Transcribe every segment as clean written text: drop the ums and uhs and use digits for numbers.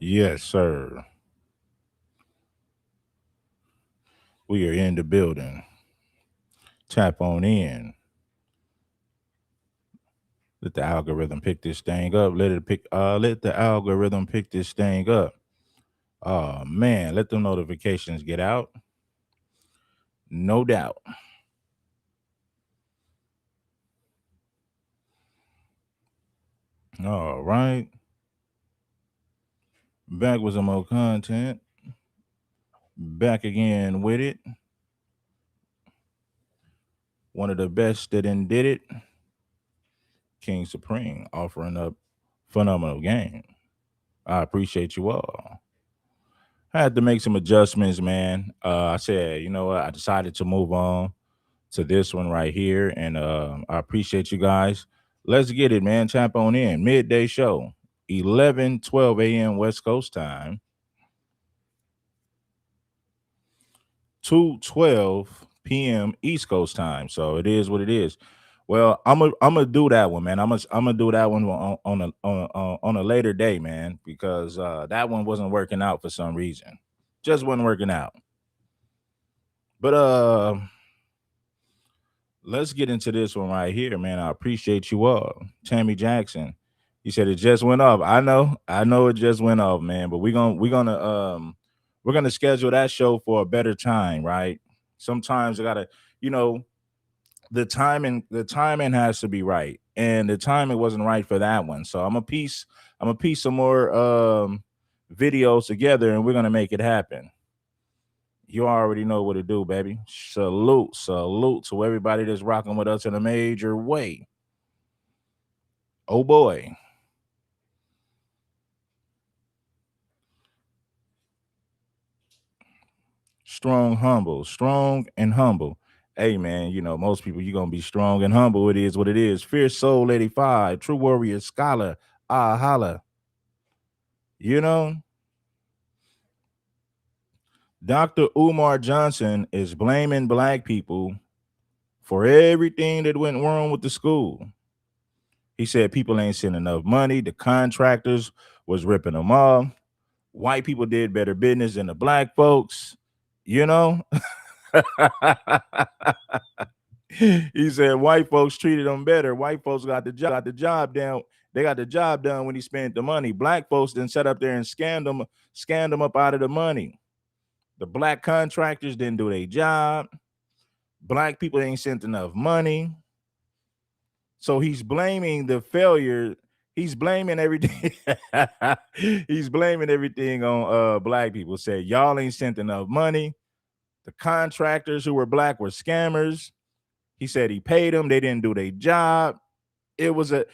Yes, sir. We are in the building. Tap on in. Let the algorithm pick this thing up. Let the algorithm pick this thing up. Oh man, let the notifications get out. No doubt. All right. Back with some more content. Back again with it. One of the best that done did it. King Supreme offering up phenomenal game. I appreciate you all. I had to make some adjustments, man. I said, you know what? I decided to move on to this one right here, and I appreciate you guys. Let's get it, man. Tap on in. Midday show, 11:12 a.m. West Coast time, 2:12 p.m. East Coast time. So it is what it is. Well, I'm gonna do that one, man. I'm gonna do that one on a later day, man, because that one wasn't working out for some reason. Just wasn't working out. But let's get into this one right here, man. I appreciate you all. Tammy Jackson. He said it just went off. I know it just went off, man. But we're gonna schedule that show for a better time, right? Sometimes I gotta, you know, the timing has to be right. And the timing wasn't right for that one. So I'm a piece some more videos together and we're gonna make it happen. You already know what to do, baby. Salute to everybody that's rocking with us in a major way. Oh boy. Strong and humble. Hey man, you know, most people you're gonna be strong and humble. It is what it is. Fierce Soul 85, True Warrior Scholar, Ah Holla. You know, Dr. Umar Johnson is blaming black people for everything that went wrong with the school. He said people ain't sending enough money. The contractors was ripping them off. White people did better business than the black folks. You know, he said white folks treated them better. White folks got the job down. They got the job done when he spent the money. Black folks didn't set up there and scanned them up out of the money. The black contractors didn't do their job. Black people ain't sent enough money. So he's blaming the failure. He's blaming everything. He's blaming everything on black people. Say y'all ain't sent enough money. The contractors who were black were scammers. He said he paid them. They didn't do their job. It was a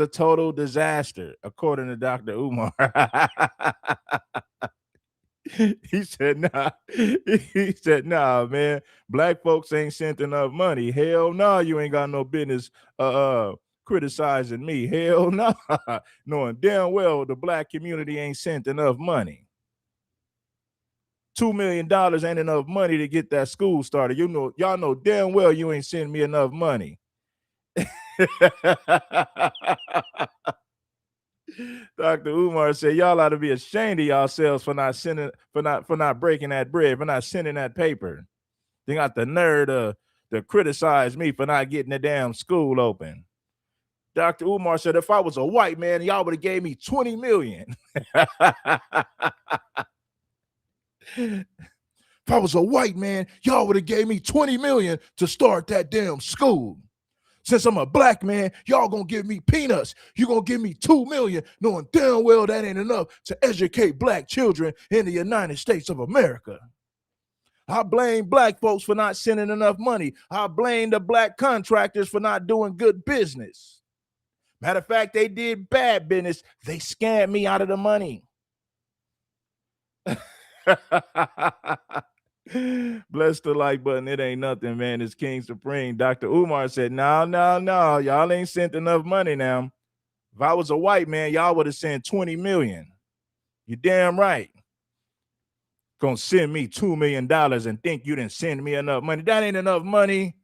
total disaster, according to Dr. Umar. He said, nah. He said, nah, man. Black folks ain't sent enough money. Hell no, you ain't got no business criticizing me. Hell no. Knowing damn well the black community ain't sent enough money. $2 million ain't enough money to get that school started. You know, y'all know damn well you ain't sending me enough money. Dr. Umar said, y'all ought to be ashamed of yourselves for not sending, for not breaking that bread, for not sending that paper. They got the nerve to criticize me for not getting the damn school open. Dr. Umar said, if I was a white man, y'all would have gave me 20 million. If I was a white man, y'all would have gave me 20 million to start that damn school. Since I'm a black man, y'all gonna give me peanuts. You gonna give me 2 million, knowing damn well that ain't enough to educate black children in the United States of America. I blame black folks for not sending enough money. I blame the black contractors for not doing good business. Matter of fact, they did bad business. They scammed me out of the money. Bless the like button. It ain't nothing, man. It's King Supreme. Dr. Umar said, no. Y'all ain't sent enough money now. If I was a white man, y'all would have sent 20 million. You damn right. Gonna send me $2 million and think you didn't send me enough money. That ain't enough money.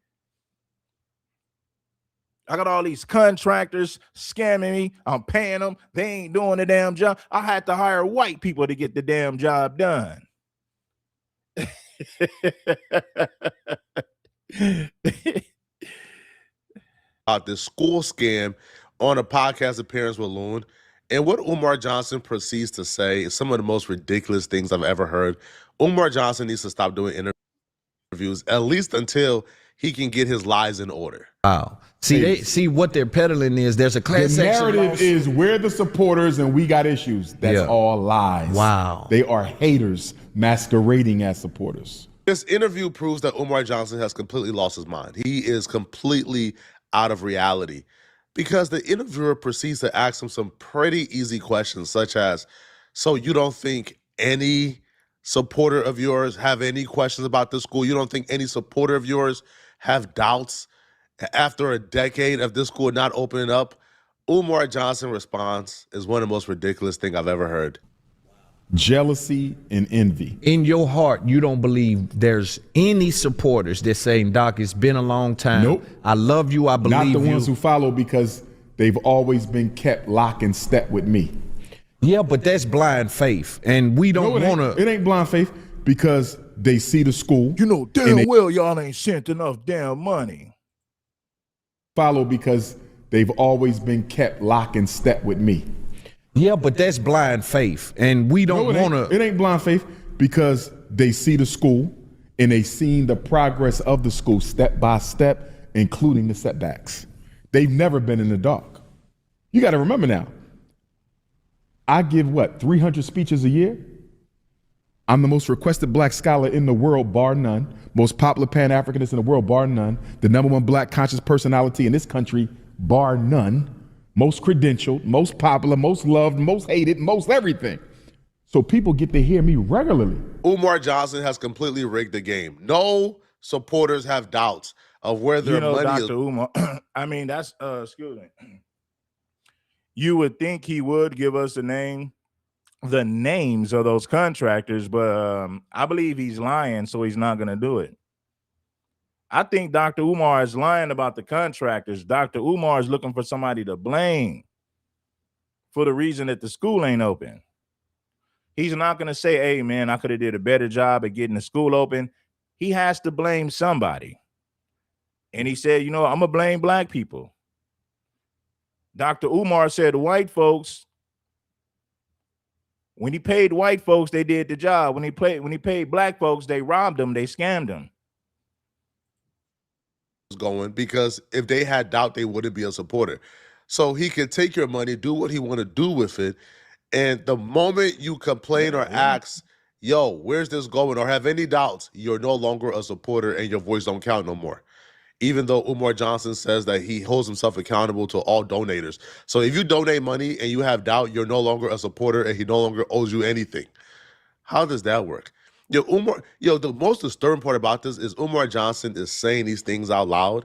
I got all these contractors scamming me. I'm paying them. They ain't doing the damn job. I had to hire white people to get the damn job done. About this school scam on a podcast appearance with Loon. And what Umar Johnson proceeds to say is some of the most ridiculous things I've ever heard. Umar Johnson needs to stop doing interviews, at least until he can get his lies in order. Wow. See, what they're peddling is there's a class The action narrative lawsuit. is we're the supporters and we got issues. That's all lies. Wow. They are haters masquerading as supporters. This interview proves that Umar Johnson has completely lost his mind. He is completely out of reality because the interviewer proceeds to ask him some pretty easy questions, such as, so you don't think any supporter of yours have any questions about this school? You don't think any supporter of yours have doubts after a decade of this school not opening up? Umar Johnson response is one of the most ridiculous things I've ever heard. Jealousy and envy. In your heart, you don't believe there's any supporters that saying, Doc, it's been a long time. Nope. I love you. I believe you. Not the ones who follow because they've always been kept lock and step with me. Yeah, but that's blind faith. And we don't want to. It ain't blind faith because they see the school. You know damn well y'all ain't sent enough damn money. Follow because they've always been kept lock and step with me. Yeah, but that's blind faith. And we don't want to. It ain't blind faith because they see the school and they seen the progress of the school step by step, including the setbacks. They've never been in the dark. You got to remember now, I give 300 speeches a year? I'm the most requested black scholar in the world, bar none. Most popular Pan-Africanist in the world, bar none. The #1 black conscious personality in this country, bar none. Most credentialed, most popular, most loved, most hated, most everything. So people get to hear me regularly. Umar Johnson has completely rigged the game. No supporters have doubts of where their money Dr. is. Umar, I mean, that's, excuse me. You would think he would give us the names of those contractors, but I believe he's lying, so he's not going to do it. I think Dr. Umar is lying about the contractors. Dr. Umar is looking for somebody to blame for the reason that the school ain't open. He's not going to say, hey, man, I could have did a better job at getting the school open. He has to blame somebody. And he said, I'm going to blame black people. Dr. Umar said white folks, when he paid white folks, they did the job. When he paid black folks, they robbed them, they scammed them. Going because if they had doubt, they wouldn't be a supporter. So he can take your money, do what he want to do with it. And the moment you complain or ask, yo, where's this going? Or have any doubts, you're no longer a supporter and your voice don't count no more. Even though Umar Johnson says that he holds himself accountable to all donators. So if you donate money and you have doubt, you're no longer a supporter and he no longer owes you anything. How does that work? The most disturbing part about this is Umar Johnson is saying these things out loud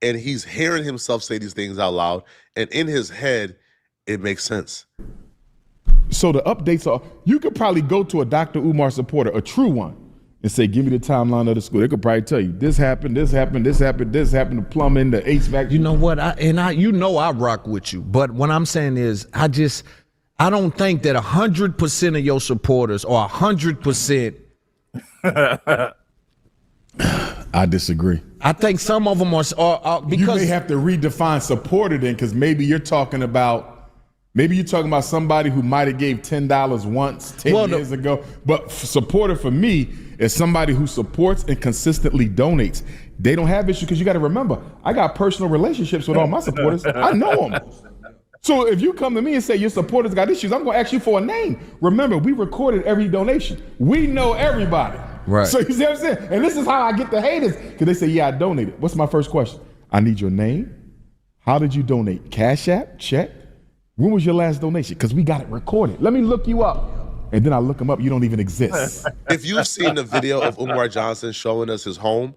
and he's hearing himself say these things out loud. And in his head, it makes sense. So the updates are, you could probably go to a Dr. Umar supporter, a true one, and say, give me the timeline of the school. They could probably tell you, this happened, this happened, this happened, this happened, the plumbing, the HVAC. You know what? I rock with you. But what I'm saying is, I don't think that 100% of your supporters or 100%. I disagree. I think some of them are because you may have to redefine supporter then, because maybe you're talking about somebody who might have gave $10 once 10 years ago. But supporter for me is somebody who supports and consistently donates. They don't have issues because you got to remember, I got personal relationships with all my supporters. I know them. So if you come to me and say your supporters got issues, I'm going to ask you for a name. Remember, we recorded every donation. We know everybody. Right. So you see what I'm saying? And this is how I get the haters, because they say, yeah, I donated. What's my first question? I need your name. How did you donate? Cash App? Check? When was your last donation? Because we got it recorded. Let me look you up. And then I look him up. You don't even exist. If you've seen the video of Umar Johnson showing us his home,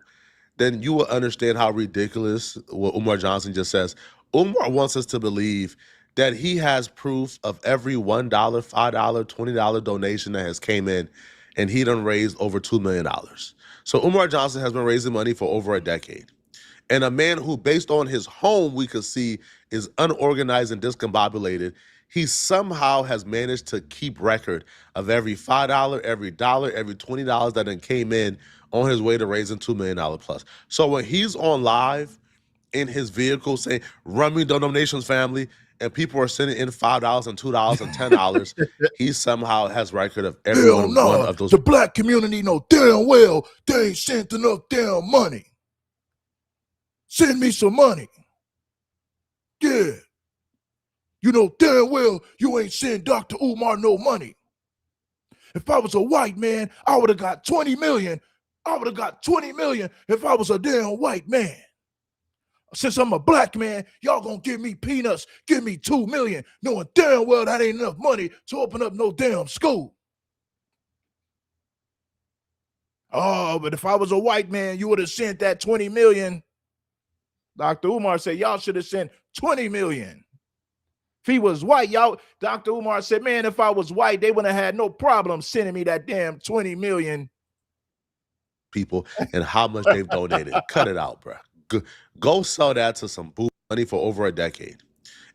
then you will understand how ridiculous what Umar Johnson just says. Umar wants us to believe that he has proof of every $1, $5, $20 donation that has came in, and he done raised over $2 million. So Umar Johnson has been raising money for over a decade. And a man who, based on his home, we could see is unorganized and discombobulated. He somehow has managed to keep record of every $5, every dollar, every $20 that then came in on his way to raising $2 million plus. So when he's on live in his vehicle saying, "Run me donations, family," and people are sending in $5 and $2 and $10, he somehow has record of every one of those. The black community know damn well they ain't sent enough damn money. Send me some money. Yeah. You know damn well you ain't send Dr. Umar no money. If I was a white man, I would have got 20 million. I would have got 20 million if I was a damn white man. Since I'm a black man, y'all gonna give me peanuts, give me 2 million, knowing damn well that ain't enough money to open up no damn school. Oh, but if I was a white man, you would have sent that 20 million. Dr. Umar said, y'all should have sent 20 million. If he was white, y'all, Dr. Umar said, man, if I was white, they wouldn't have had no problem sending me that damn 20 million. People and how much they've donated. Cut it out, bro. Go sell that to some boo money for over a decade.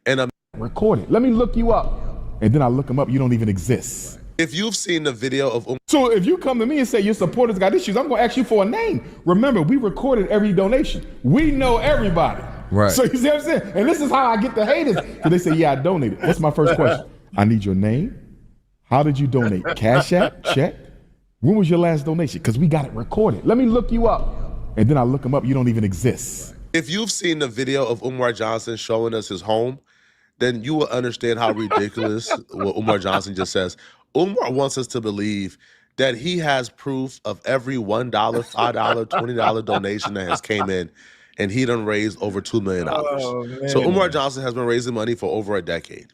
And Record it. Let me look you up. And then I look them up. You don't even exist. if you've seen the video of So if you come to me and say your supporters got issues, I'm going to ask you for a name. Remember, we recorded every donation. We know everybody. Right. So you see what I'm saying? And this is how I get the haters. So they say, yeah, I donated. What's my first question? I need your name. How did you donate? Cash App? Check? When was your last donation? Because we got it recorded. Let me look you up. And then I look them up. You don't even exist. If you've seen the video of Umar Johnson showing us his home, then you will understand how ridiculous what Umar Johnson just says. Umar wants us to believe that he has proof of every $1, $5, $20 donation that has came in, and he done raised over $2 million. So Umar Johnson has been raising money for over a decade.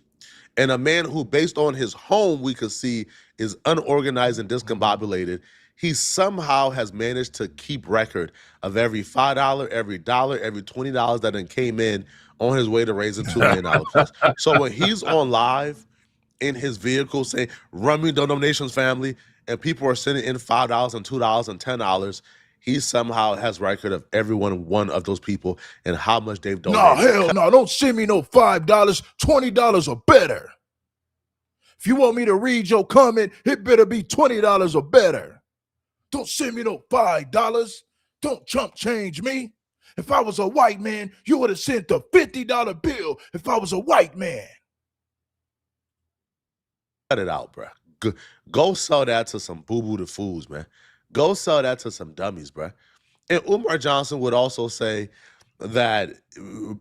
And a man who, based on his home, we could see is unorganized and discombobulated, he somehow has managed to keep record of every $5, every dollar, every $20 that then came in on his way to raising $2 million plus. So when he's on live in his vehicle saying, "Run me donations, family," and people are sending in $5 and $2 and $10, he somehow has record of every one of those people and how much they've donated. No, hell no, don't send me no $5, $20 or better. If you want me to read your comment, it better be $20 or better. Don't send me no $5. Don't chump change me. If I was a white man, you would have sent the $50 bill if I was a white man. Cut it out, bro. Go sell that to some boo-boo to fools, man. Go sell that to some dummies, bro. And Umar Johnson would also say that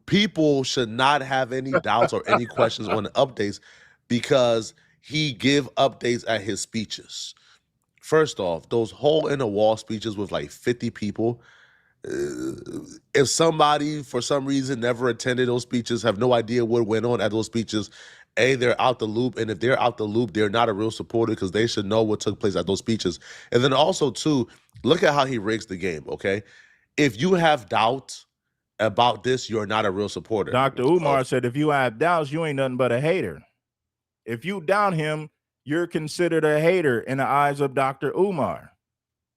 people should not have any doubts or any questions on the updates because he give updates at his speeches. First off, those hole-in-the-wall speeches with like 50 people, if somebody, for some reason, never attended those speeches, have no idea what went on at those speeches, A, they're out the loop, and if they're out the loop, they're not a real supporter because they should know what took place at those speeches. And then also, too, look at how he rigs the game, okay? If you have doubt about this, you're not a real supporter. Dr. Umar said, if you have doubts, you ain't nothing but a hater. If you doubt him, you're considered a hater in the eyes of Dr. Umar.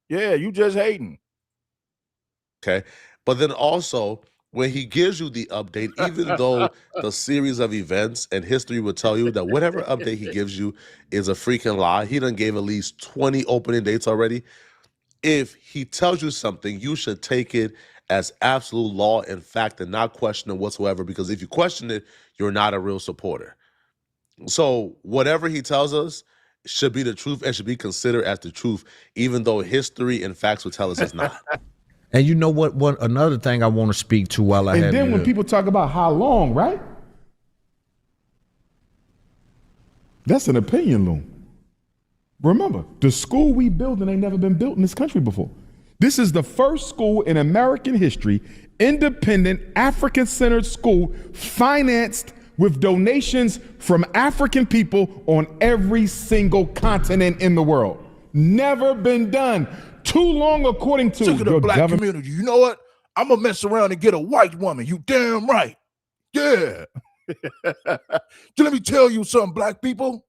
Yeah, you just hating. Okay. But then also, when he gives you the update, even though the series of events and history would tell you that whatever update he gives you is a freaking lie, he done gave at least 20 opening dates already. If he tells you something, you should take it as absolute law and fact and not question it whatsoever, because if you question it, you're not a real supporter. So whatever he tells us should be the truth and should be considered as the truth, even though history and facts would tell us it's not. And you know what? Another thing I want to speak to while I have And then when people talk about how long, right? That's an opinion loom. Remember, the school we building ain't never been built in this country before. This is the first school in American history, independent, African-centered school, financed with donations from African people on every single continent in the world. Never been done. Too long, according to the black community. You know what? I'm going to mess around and get a white woman. You damn right. Yeah. Let me tell you something, black people.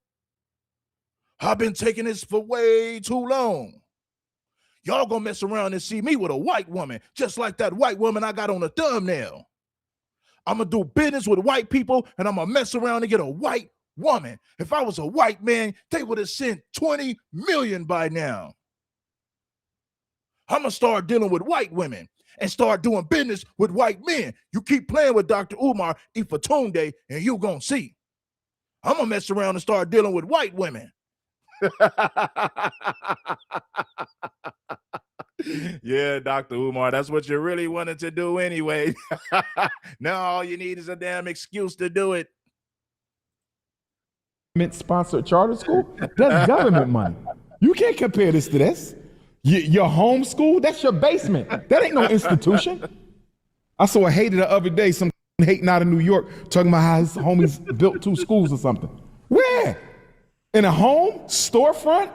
I've been taking this for way too long. y'all gonna mess around and see me with a white woman, just like that white woman I got on the thumbnail. I'm gonna do business with white people, and I'm gonna mess around and get a white woman. If I was a white man, they would have sent 20 million by now. I'm gonna start dealing with white women and start doing business with white men. You keep playing with Dr. Umar Ifatunde, and you gonna see. I'm gonna mess around and start dealing with white women. Yeah, Dr. Umar, that's what you really wanted to do anyway. Now all you need is a damn excuse to do it. Sponsored charter school, that's government money. You can't compare this to this. Your home school, that's your basement. That ain't no institution. I saw a hater the other day, some hating out of New York, talking about how his homies built 2 schools or something. Where? In a home, storefront,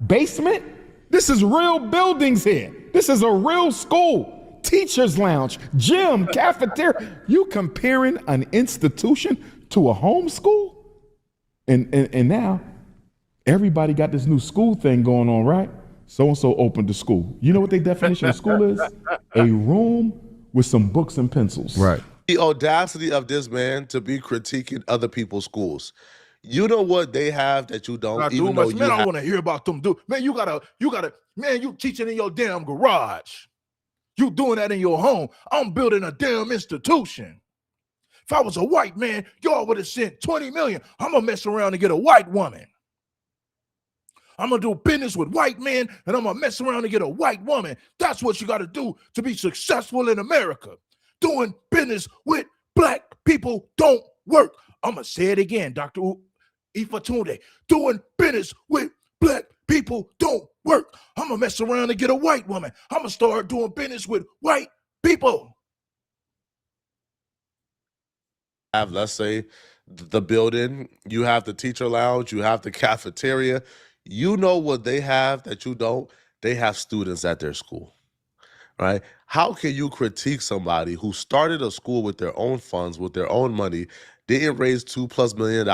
basement? This is real buildings here. This is a real school, teacher's lounge, gym, cafeteria. You comparing an institution to a home school? And now everybody got this new school thing going on, right? So-and-so opened the school. You know what their definition of school is? A room with some books and pencils. Right. The audacity of this man to be critiquing other people's schools. You know what they have that you don't, even though you man, I have. want to hear about them. Man, you gotta, man, you teaching in your damn garage. You doing that in your home. I'm building a damn institution. If I was a white man, y'all would have sent 20 million. I'm gonna mess around and get a white woman. I'm gonna do business with white men, and I'm gonna mess around and get a white woman. That's what you gotta do to be successful in America. Doing business with black people don't work. I'm gonna say it again, Dr. Ifatunde. Doing business with black people don't work. I'm gonna mess around and get a white woman. I'm gonna start doing business with white people. Have, let's say, the building, you have the teacher lounge, you have the cafeteria. You know what they have that you don't? They have students at their school, right? How can you critique somebody who started a school with their own funds, with their own money, didn't raise $2+ million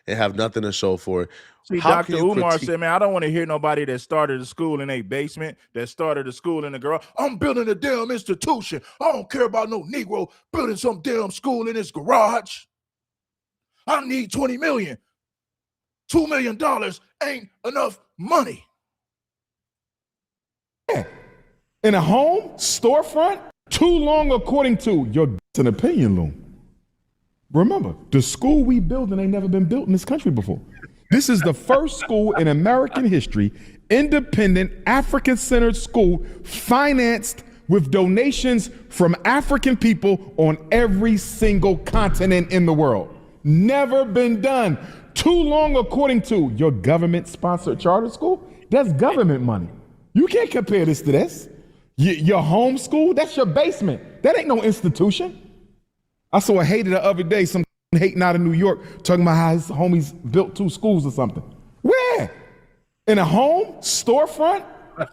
and have nothing to show for it? See, How Dr. can you Umar critique- said, man, I don't want to hear nobody that started a school in a basement, that started a school in the garage. I'm building a damn institution. I don't care about no Negro building some damn school in his garage. I need 20 million. $2 million ain't enough money. In a home, storefront, too long according to your an opinion loom. Remember, the school we building ain't never been built in this country before. This is the first school in American history, independent, African-centered school financed with donations from African people on every single continent in the world. Never been done. Too long according to your government-sponsored charter school. That's government money. You can't compare this to this. Your home school, that's your basement. That ain't no institution. I saw a hater the other day, some hating out of New York, talking about how his homies built 2 schools or something. Where? In a home, storefront,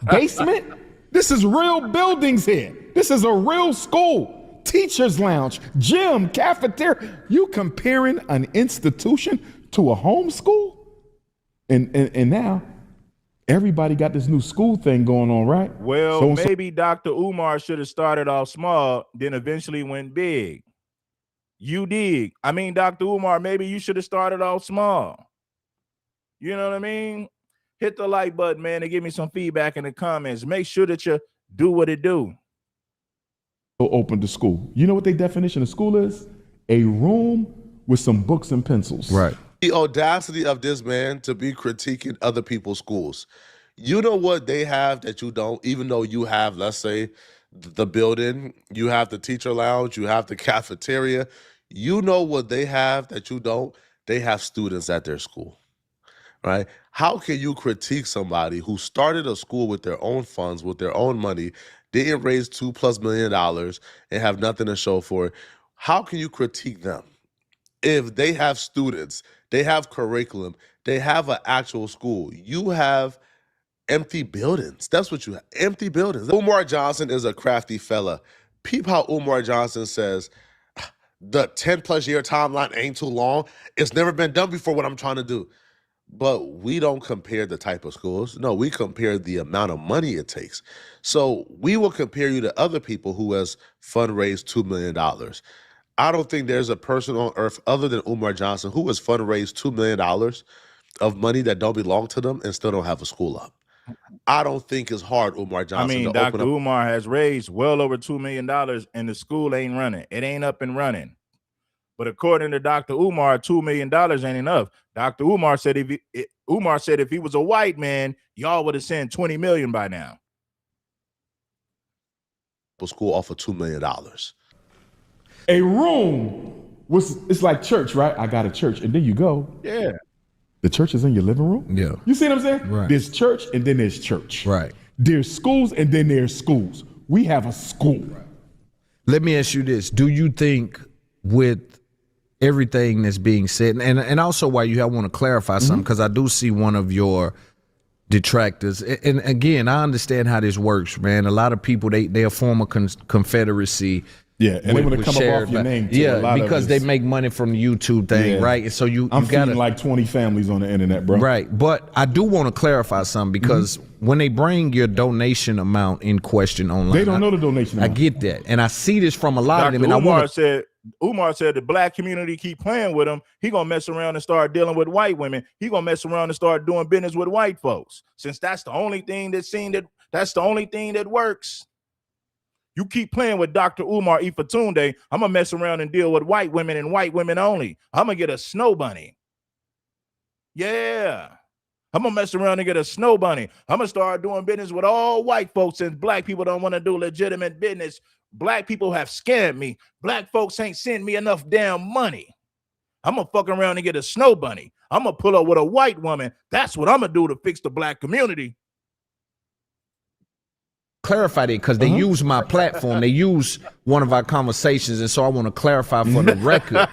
basement? This is real buildings here. This is a real school, teacher's lounge, gym, cafeteria. You comparing an institution to a home school? And now everybody got this new school thing going on, right? Well, maybe Dr. Umar should have started off small, then eventually went big. You dig? I mean, Dr. Umar, maybe you should have started off small. You know what I mean? Hit the like button, man, and give me some feedback in the comments. Make sure that you do what it do. Open the school. You know what their definition of school is? A room with some books and pencils. Right. The audacity of this man to be critiquing other people's schools. You know what they have that you don't, even though you have, let's say, the building, you have the teacher lounge, you have the cafeteria. You know what they have that you don't? They have students at their school, right? How can you critique somebody who started a school with their own funds, with their own money, didn't raise $2+ million and have nothing to show for it? How can you critique them? If they have students, they have curriculum, they have an actual school, you have empty buildings. That's what you have, empty buildings. Umar Johnson is a crafty fella. Peep how Umar Johnson says, the 10+ year timeline ain't too long. It's never been done before what I'm trying to do. But we don't compare the type of schools. No, we compare the amount of money it takes. So we will compare you to other people who has fundraised $2 million. I don't think there's a person on earth other than Umar Johnson who has fundraised $2 million of money that don't belong to them and still don't have a school up. I don't think it's hard, Umar Johnson. I mean, to open Dr. up. Umar has raised well over $2 million and the school ain't running. It ain't up and running. But according to Dr. Umar, $2 million ain't enough. Dr. Umar said if he was a white man, y'all would have sent 20 million by now. School off of $2 million. A room it's like church, right? I got a church, and then you go. Yeah. The church is in your living room. Yeah. You see what I'm saying? Right. There's church, and then there's church. Right. There's schools, and then there's schools. We have a school. Let me ask you this. Do you think with everything that's being said, and also why you want to clarify something, because I do see one of your detractors, and again, I understand how this works, man. A lot of people, they form a confederacy. Yeah, and they want to come up off your name too. Yeah, because they make money from the YouTube thing, right? And so I'm gotta, feeding like 20 families on the internet, bro. Right, but I do want to clarify something, because when they bring your donation amount in question online, they don't know the donation amount. I get that, and I see this from a lot of them. And Umar said the black community keep playing with him. He gonna mess around and start dealing with white women. He gonna mess around and start doing business with white folks. Since that's the only thing that's that's the only thing that works. You keep playing with Dr. Umar Ifatunde, I'm gonna mess around and deal with white women and white women only. I'm gonna get a snow bunny. Yeah. I'm gonna mess around and get a snow bunny. I'm gonna start doing business with all white folks, since black people don't want to do legitimate business. Black people have scammed me. Black folks ain't sent me enough damn money. I'm gonna fuck around and get a snow bunny. I'm gonna pull up with a white woman. That's what I'm gonna do to fix the black community. Clarify that, because they use my platform. They use one of our conversations, and so I want to clarify for the record,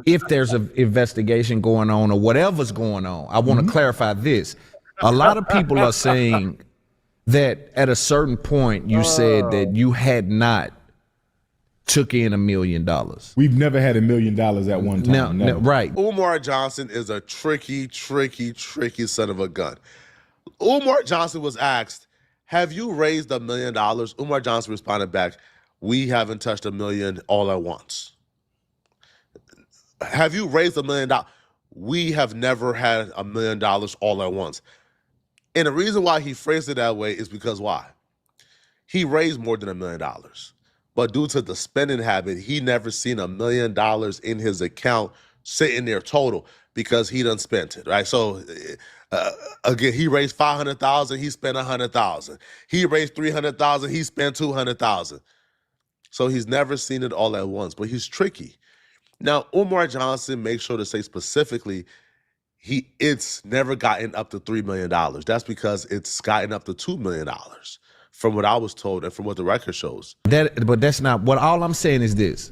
if there's an investigation going on or whatever's going on, I want to clarify this. A lot of people are saying that at a certain point you said that you had not took in $1 million. We've never had $1 million at one time. Now, right. Umar Johnson is a tricky son of a gun. Umar Johnson was asked, have you raised $1 million? Umar Johnson responded back, we haven't touched $1 million all at once. Have you raised $1 million? We have never had $1 million all at once. And the reason why he phrased it that way is because why? He raised more than $1 million. But due to the spending habit, he never seen $1 million in his account sitting there total, because he done spent it, right? So again, he raised $500,000, he spent $100,000. He raised $300,000, he spent $200,000. So he's never seen it all at once, but he's tricky. Now, Umar Johnson makes sure to say specifically, it's never gotten up to $3 million. That's because it's gotten up to $2 million, from what I was told and from what the record shows. But that's not what. All I'm saying is this.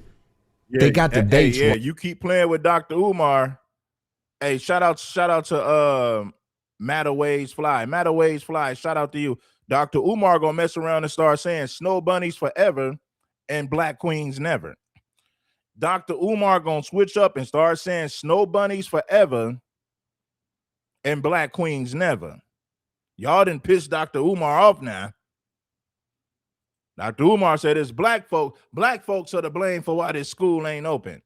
Yeah, they got the dates. Yeah, you keep playing with Dr. Umar. Hey, shout out to Matter Waves Fly. Matter Waves Fly, shout out to you. Dr. Umar gonna mess around and start saying snow bunnies forever and black queens never. Dr. Umar gonna switch up and start saying snow bunnies forever and black queens never. Y'all done pissed Dr. Umar off now. Dr. Umar said it's black folks are to blame for why this school ain't open.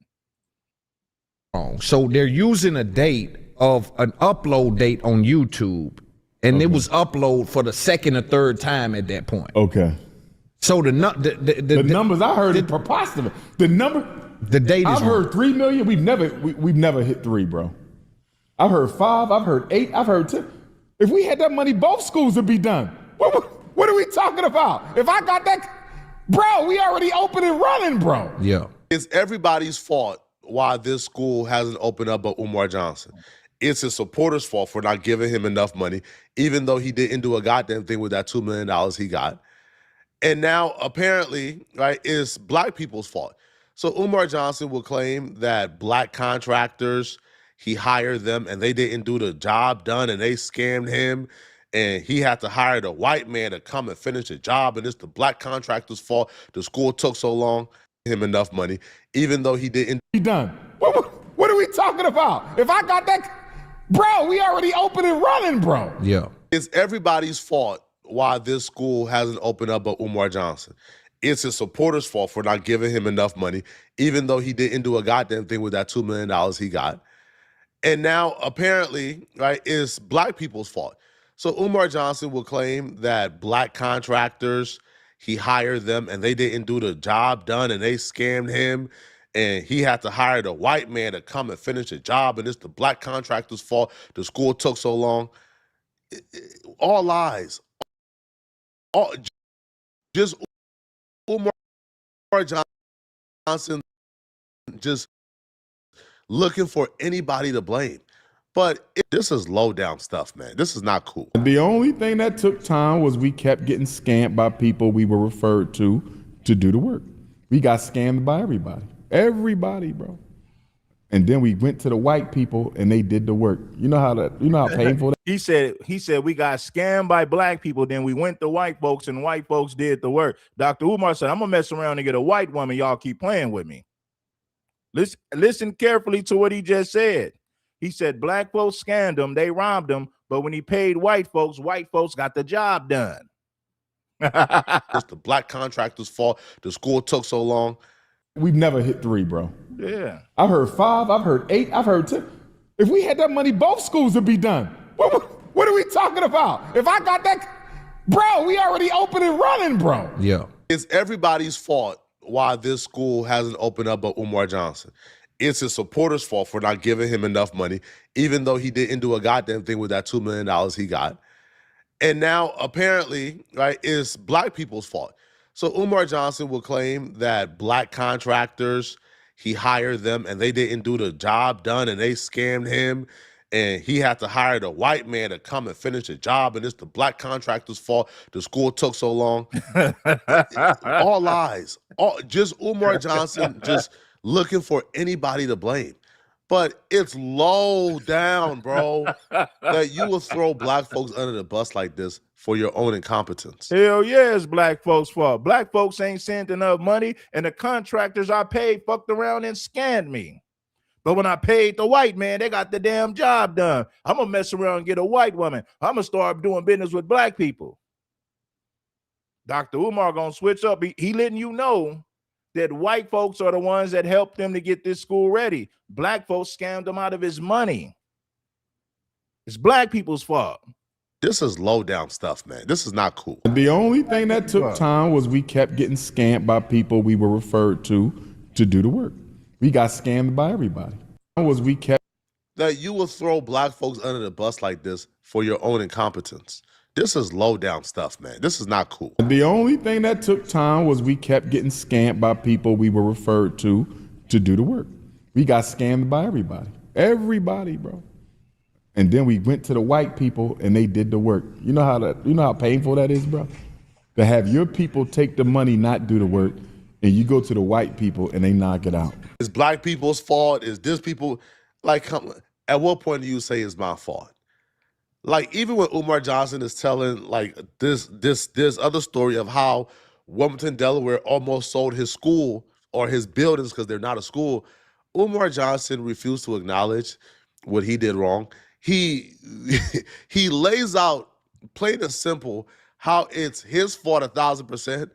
So they're using a date of an upload date on YouTube, and it was upload for the second or third time at that point. Okay. So the numbers I heard is preposterous. The date is I've heard 3 million. We've never hit 3, bro. I've heard 5. I've heard 8. I've heard 10. If we had that money, both schools would be done. What are we talking about? If I got that, bro, we already open and running, bro. Yeah. It's everybody's fault why this school hasn't opened up but Umar Johnson. It's his supporters' fault for not giving him enough money, even though he didn't do a goddamn thing with that $2 million he got. And now, apparently, right, it's black people's fault. So Umar Johnson will claim that black contractors, he hired them and they didn't do the job done and they scammed him. And he had to hire the white man to come and finish the job. And it's the black contractor's fault. The school took so long, him enough money, even though he didn't. Be done. What are we talking about? If I got that, Bro, we already open and running, bro. Yeah. It's everybody's fault why this school hasn't opened up but Umar Johnson. It's his supporters' fault for not giving him enough money, even though he didn't do a goddamn thing with that $2 million he got. And now, apparently, right, it's black people's fault. So Umar Johnson will claim that black contractors, he hired them and they didn't do the job done and they scammed him. And he had to hire the white man to come and finish the job. And it's the black contractor's fault. The school took so long. All lies. Just Umar Johnson just looking for anybody to blame. But this is low down stuff, man. This is not cool. The only thing that took time was we kept getting scammed by people we were referred to do the work. We got scammed by everybody. Everybody, bro. And then we went to the white people and they did the work. You know how painful that He said we got scammed by black people, then we went to white folks and white folks did the work. Dr. Umar said, I'm gonna mess around and get a white woman. Y'all keep playing with me. Listen carefully to what he just said. He said black folks scammed him, they robbed him, but when he paid white folks got the job done. It's the black contractor's fault. The school took so long. we've never hit 3, bro. Yeah. I've heard 5, I've heard 8, I've heard 10. If we had that money, both schools would be done. What are we talking about? If I got that, bro, we already open and running, bro. Yeah. It's everybody's fault why this school hasn't opened up but Umar Johnson. It's his supporters' fault for not giving him enough money, even though he didn't do a goddamn thing with that $2 million he got. And now, apparently, right, it's black people's fault. So Umar Johnson will claim that black contractors, he hired them and they didn't do the job done and they scammed him. And he had to hire the white man to come and finish the job. And it's the black contractor's fault. The school took so long. All lies. Just Umar Johnson just looking for anybody to blame. But it's low down, bro, that you will throw black folks under the bus like this for your own incompetence. Hell yeah, it's black folks' fault. Black folks ain't sent enough money, and the contractors I paid fucked around and scammed me. But when I paid the white man, they got the damn job done. I'm gonna mess around and get a white woman. I'm gonna start doing business with black people. Dr. Umar gonna switch up. He letting you know that white folks are the ones that helped them to get this school ready. Black folks scammed him out of his money. It's black people's fault. This is low down stuff, man. This is not cool. The only thing that took time was we kept getting scammed by people we were referred to do the work. We got scammed by everybody. That you will throw black folks under the bus like this for your own incompetence. This is low down stuff, man. This is not cool. The only thing that took time was we kept getting scammed by people we were referred to do the work. We got scammed by everybody. Everybody, bro. And then we went to the white people and they did the work. You know how painful that is, bro? To have your people take the money, not do the work, and you go to the white people and they knock it out. It's black people's fault. Is this people, like, at what point do you say it's my fault? Like, even when Umar Johnson is telling like this other story of how Wilmington, Delaware almost sold his school or his buildings because they're not a school, Umar Johnson refused to acknowledge what he did wrong. He lays out plain and simple how it's his fault 1,000%,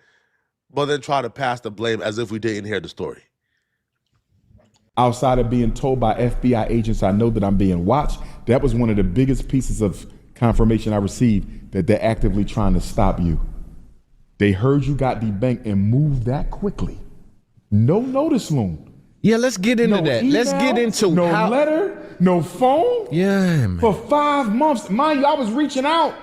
but then try to pass the blame as if we didn't hear the story. Outside of being told by FBI agents, I know that I'm being watched. That was one of the biggest pieces of confirmation I received, that they're actively trying to stop you. They heard you got debanked and moved that quickly. No notice loan. Yeah, let's get into No that. email, Let's get into no how. letter, no phone. Yeah, man. For 5 months. Mind you, I was reaching out,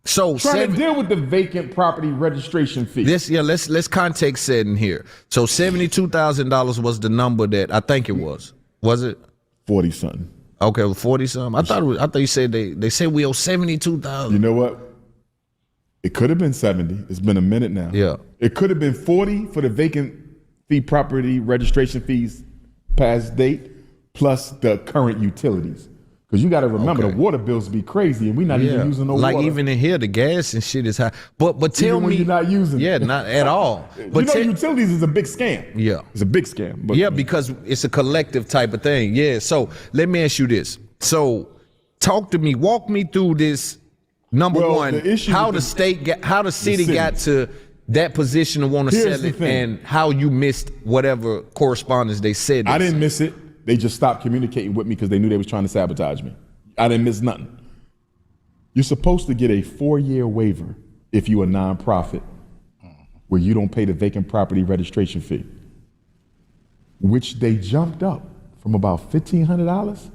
So trying to deal with the vacant property registration fee. let's context set in here. So $72,000 was the number that I think it was. Was it? 40 something. Okay, well, 40 something. I thought you said they said we owe 72,000. You know what? It could have been 70. It's been a minute now. Yeah. It could have been 40 for the vacant fee property registration fees past date, plus the current utilities. Because you got to remember, Okay. the water bills be crazy, and we're not even using no like water. even in here, the gas and shit is high. But tell Even when me, you're not using it. yeah, not at all. But utilities is a big scam. Yeah. It's a big scam. But yeah, because it's a collective type of thing. Yeah. So let me ask you this. So Talk to me. Walk me through this. Number Well, one, the issue how with the state got, how the city got to that position to want to Here's sell the it, thing. and how you missed whatever correspondence they said. I didn't miss it. They just stopped communicating with me because they knew they was trying to sabotage me. I didn't miss nothing. You're supposed to get a 4-year waiver if you're a nonprofit where you don't pay the vacant property registration fee, which they jumped up from about $1,500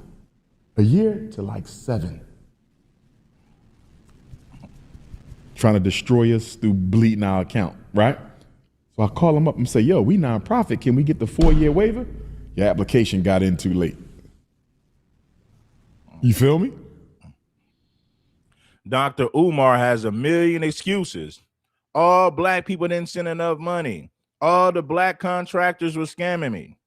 a year to like $7,000. Trying to destroy us through bleeding our account, right? So I call them up and say, yo, we nonprofit, can we get the 4-year waiver? Your application got in too late. You feel me? Dr. Umar has a million excuses. All black people didn't send enough money. All the black contractors were scamming me.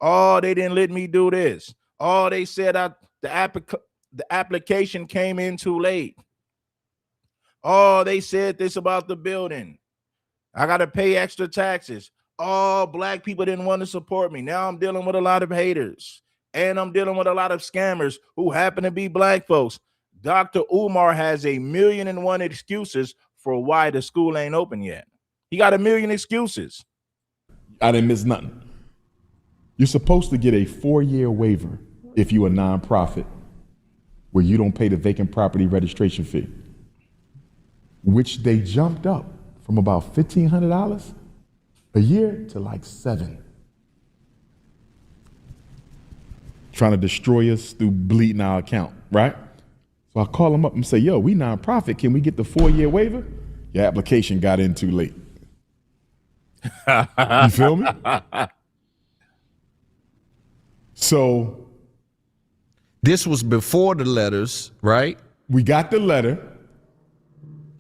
Oh, they didn't let me do this. Oh, they said the application came in too late. Oh, they said this about the building. I got to pay extra taxes. Oh, black people didn't want to support me. Now I'm dealing with a lot of haters. And I'm dealing with a lot of scammers who happen to be black folks. Dr. Umar has 1,000,001 excuses for why the school ain't open yet. He got 1,000,000 excuses. I didn't miss nothing. You're supposed to get a 4-year waiver if you're a nonprofit where you don't pay the vacant property registration fee, which they jumped up from about $1,500 a year to like $7,000. Trying to destroy us through bleeding our account, right? So I call them up and say, yo, we nonprofit, can we get the 4-year waiver? Your application got in too late. You feel me? So This was before the letters, right? we got the letter.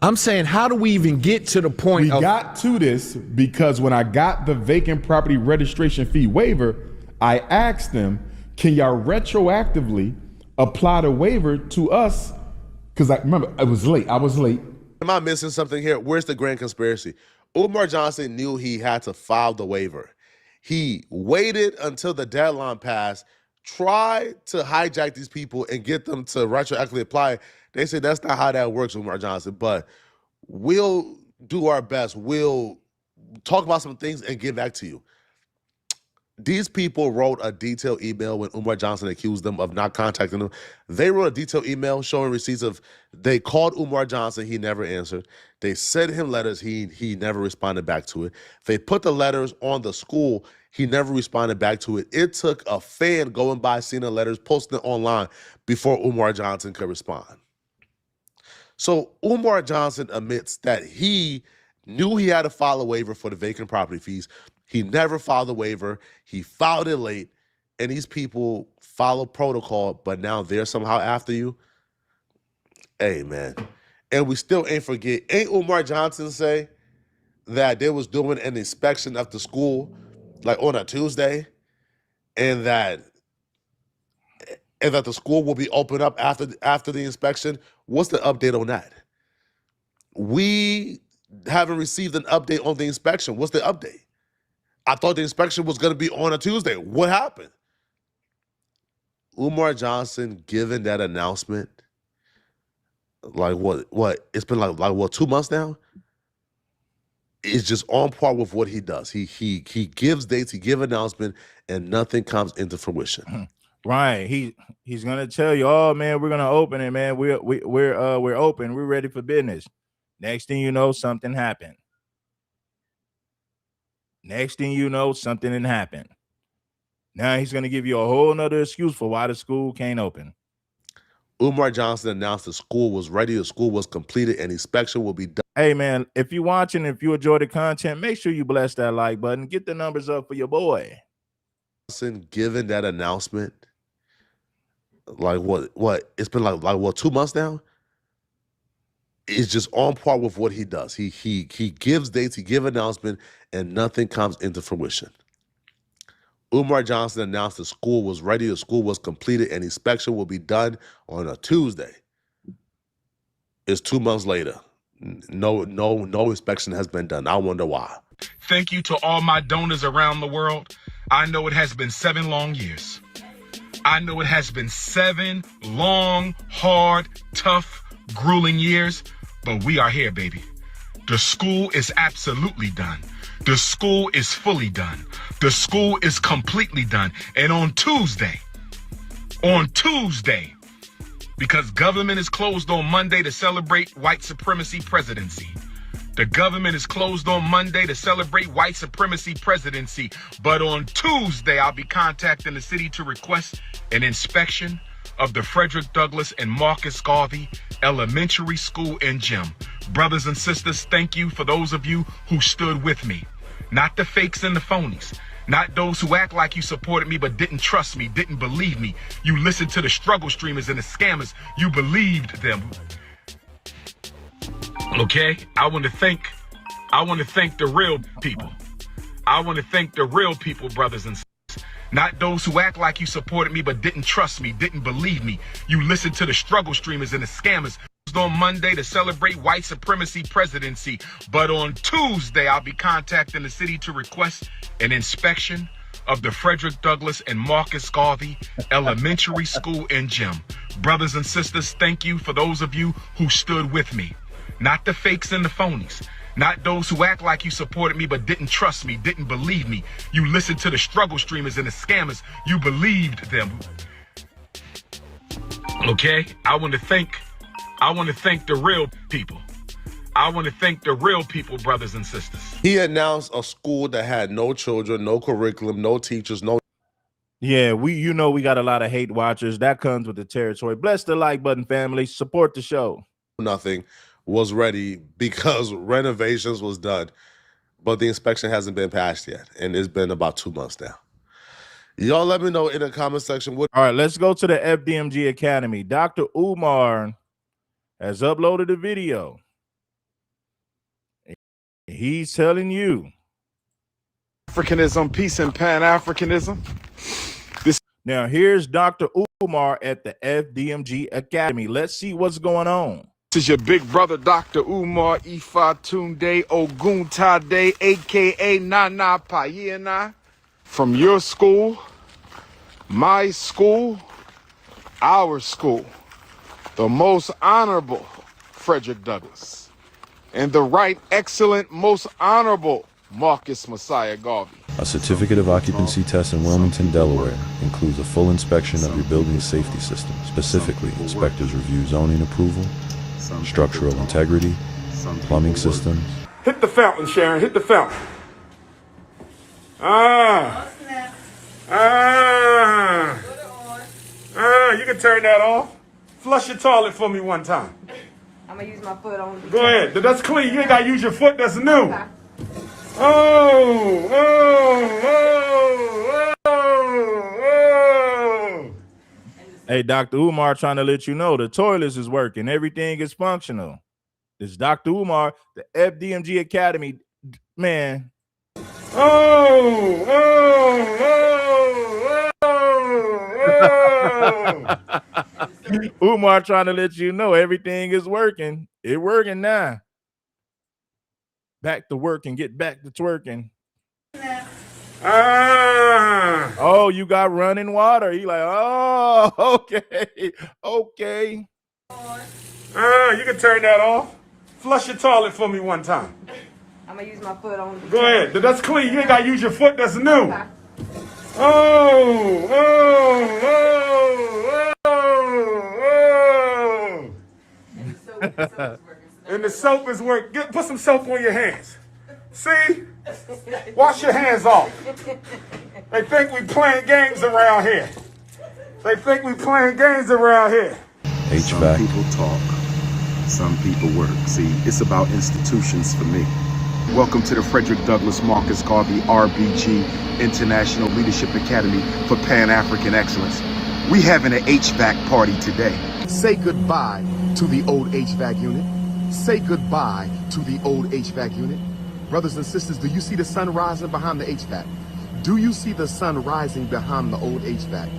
I'm saying, how do we even get to the point We of got to this because when I got the vacant property registration fee waiver, I asked them, can y'all retroactively apply the waiver to us? Because I remember it was late. I was late. Am I missing something here? Where's the grand conspiracy? Umar Johnson knew he had to file the waiver. He waited until the deadline passed, tried to hijack these people and get them to retroactively apply. They said that's not how that works, Umar Johnson, but we'll do our best. We'll talk about some things and get back to you. These people wrote a detailed email when Umar Johnson accused them of not contacting them. They wrote a detailed email showing receipts of, they called Umar Johnson, he never answered. They sent him letters, he never responded back to it. They put the letters on the school, he never responded back to it. It took a fan going by, seeing the letters, posting it online before Umar Johnson could respond. So Umar Johnson admits that he knew he had to file a waiver for the vacant property fees. He never filed a waiver. He filed it late, and these people follow protocol, but now they're somehow after you. Hey, man. And we still ain't forget. Ain't Umar Johnson say that they was doing an inspection of the school like on a Tuesday, and that the school will be open up after the inspection? What's the update on that? We haven't received an update on the inspection. What's the update? I thought the inspection was going to be on a Tuesday. What happened? Umar Johnson giving that announcement, like what? It's been like what, 2 months now? It's just on par with what he does. He gives dates, he gives announcement, and nothing comes into fruition. Right. He's gonna tell you, oh man, we're gonna open it, man. We're open. We're ready for business. Next thing you know, something happened. Next thing you know, something didn't happen. Now he's gonna give you a whole nother excuse for why the school can't open. Umar Johnson announced the school was ready, the school was completed, and inspection will be done. Hey man, if you're watching, if you enjoy the content, make sure you bless that like button. Get the numbers up for your boy. Given that announcement, like what? It's been like what, 2 months now? It's just on par with what he does. He gives dates, he gives announcement, and nothing comes into fruition. Umar Johnson announced the school was ready, the school was completed, and inspection will be done on a Tuesday. It's 2 months later. No inspection has been done. I wonder why. Thank you to all my donors around the world. I know it has been 7 long years. I know it has been 7 long, hard, tough, grueling years, but we are here, baby. The school is absolutely done. The school is fully done. The school is completely done. And on Tuesday, because government is closed on Monday to celebrate white supremacy presidency. The government is closed on Monday to celebrate white supremacy presidency. But on Tuesday, I'll be contacting the city to request an inspection of the Frederick Douglass and Marcus Garvey Elementary School and Gym. Brothers and sisters, thank you for those of you who stood with me. Not the fakes and the phonies. Not those who act like you supported me but didn't trust me, didn't believe me. You listened to the struggle streamers and the scammers. You believed them. Okay? I want to thank the real people. I want to thank the real people, brothers and sisters. Not those who act like you supported me but didn't trust me, didn't believe me. You listened to the struggle streamers and the scammers. On Monday to celebrate white supremacy presidency. But on Tuesday, I'll be contacting the city to request an inspection of the Frederick Douglass and Marcus Garvey Elementary School and Gym. Brothers and sisters, thank you for those of you who stood with me. Not the fakes and the phonies. Not those who act like you supported me but didn't trust me, didn't believe me. You listened to the struggle streamers and the scammers. You believed them. Okay? I want to thank the real people. I want to thank the real people, brothers and sisters. He announced a school that had no children, no curriculum, no teachers, no. Yeah, we got a lot of hate watchers. That comes with the territory. Bless the like button, family. Support the show. Nothing was ready because renovations was done, but the inspection hasn't been passed yet, and it's been about 2 months now. Y'all let me know in the comment section. All right, let's go to the FDMG Academy. Dr. Umar has uploaded a video. He's telling you Africanism, peace and Pan-Africanism. Now, here's Dr. Umar at the FDMG Academy. Let's see what's going on. This is your big brother, Dr. Umar Ifatunde Oguntade, a.k.a. Nana Payena, from your school, my school, our school, the most honorable Frederick Douglass, and the right excellent, most honorable Marcus Messiah Garvey. A certificate of occupancy test in Wilmington, Delaware includes a full inspection of your building's safety system. Specifically, inspectors review zoning approval, structural integrity, plumbing systems. Hit the fountain, Sharon, hit the fountain. You can turn that off. Flush your toilet for me one time. I'm gonna use my foot on. Go ahead. That's clean. You ain't gotta use your foot. That's new. Okay. Hey, Dr. Umar trying to let you know the toilets is working. Everything is functional. It's Dr. Umar, the FDMG Academy, man. Umar trying to let you know everything is working. It's working now. Back to work and get back to twerking. Oh, you got running water. He like, oh, okay. Okay. You can turn that off. Flush your toilet for me one time. I'm gonna use my foot on. Go ahead. That's clean. You ain't gotta use your foot. That's new. Okay. And the soap is working. Put some soap on your hands. See? Wash your hands off. They think we playing games around here. HVAC. Some people talk, some people work. See, it's about institutions for me. Welcome to the Frederick Douglass Marcus Garvey RBG International Leadership Academy for Pan-African Excellence. We having an HVAC party today. Say goodbye to the old HVAC unit. Say goodbye to the old HVAC unit. Brothers and sisters, do you see the sun rising behind the HVAC? Do you see the sun rising behind the old HVAC?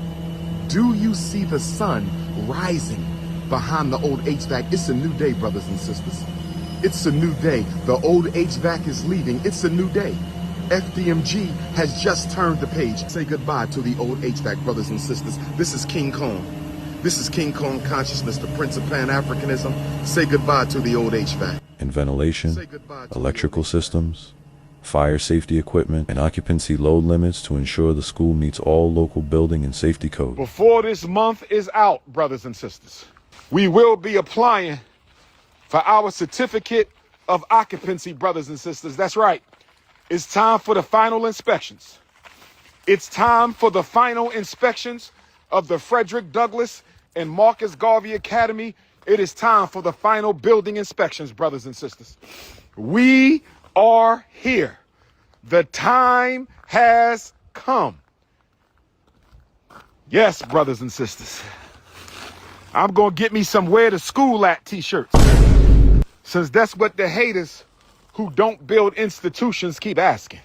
Do you see the sun rising behind the old HVAC? It's a new day, brothers and sisters. It's a new day. The old HVAC is leaving. It's a new day. FDMG has just turned the page. Say goodbye to the old HVAC, brothers and sisters. This is King Kong. This is King Kong consciousness, the Prince of Pan-Africanism. Say goodbye to the old HVAC. In ventilation, electrical systems, fire safety equipment, and occupancy load limits to ensure the school meets all local building and safety codes. Before this month is out, brothers and sisters, we will be applying for our certificate of occupancy, brothers and sisters. That's right. It's time for the final inspections. It's time for the final inspections of the Frederick Douglass and Marcus Garvey Academy. It is time for the final building inspections, brothers and sisters. We are here. The time has come. Yes, brothers and sisters. I'm going to get me some "Where the School At" t-shirts, since that's what the haters who don't build institutions keep asking.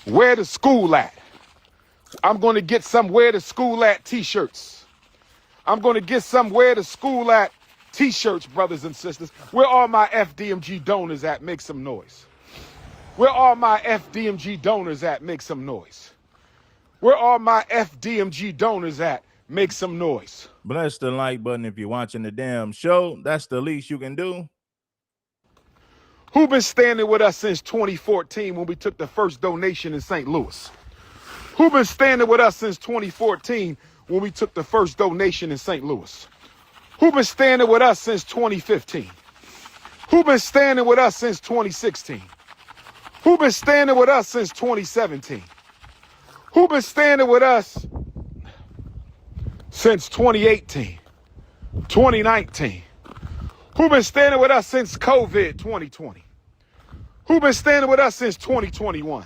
Where the school at? I'm going to get some "Where the School At" t-shirts. I'm going to get some "Where the School At" t-shirts, brothers and sisters. Where are my FDMG donors at? Make some noise. Where are my FDMG donors at? Make some noise. Where are my FDMG donors at? Make some noise. Bless the like button if you're watching the damn show. That's the least you can do. Who been standing with us since 2014 when we took the first donation in St. Louis? Who been standing with us since 2014 when we took the first donation in St. Louis? Who been standing with us since 2015? Who been standing with us since 2016? Who been standing with us since 2017? Who been standing with us since 2018, 2019? Who been standing with us since COVID 2020? Who been standing with us since 2021?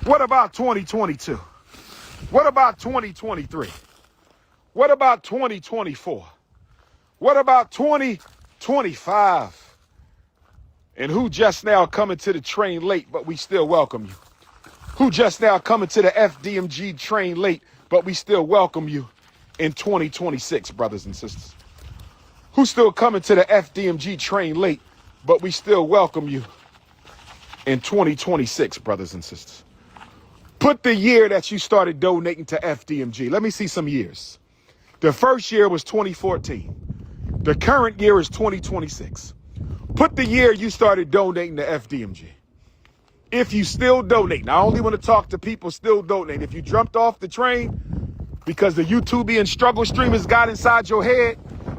What about 2022? What about 2023? What about 2024? What about 2025? And who just now coming to the train late, but we still welcome you? Who just now coming to the FDMG train late, but we still welcome you in 2026, brothers and sisters? Who's still coming to the FDMG train late, but we still welcome you in 2026, brothers and sisters? Put the year that you started donating to FDMG. Let me see some years. The first year was 2014. The current year is 2026. Put the year you started donating to FDMG. If you still donate, now I only want to talk to people still donating. If you jumped off the train because the YouTubian struggle streamers got inside your head,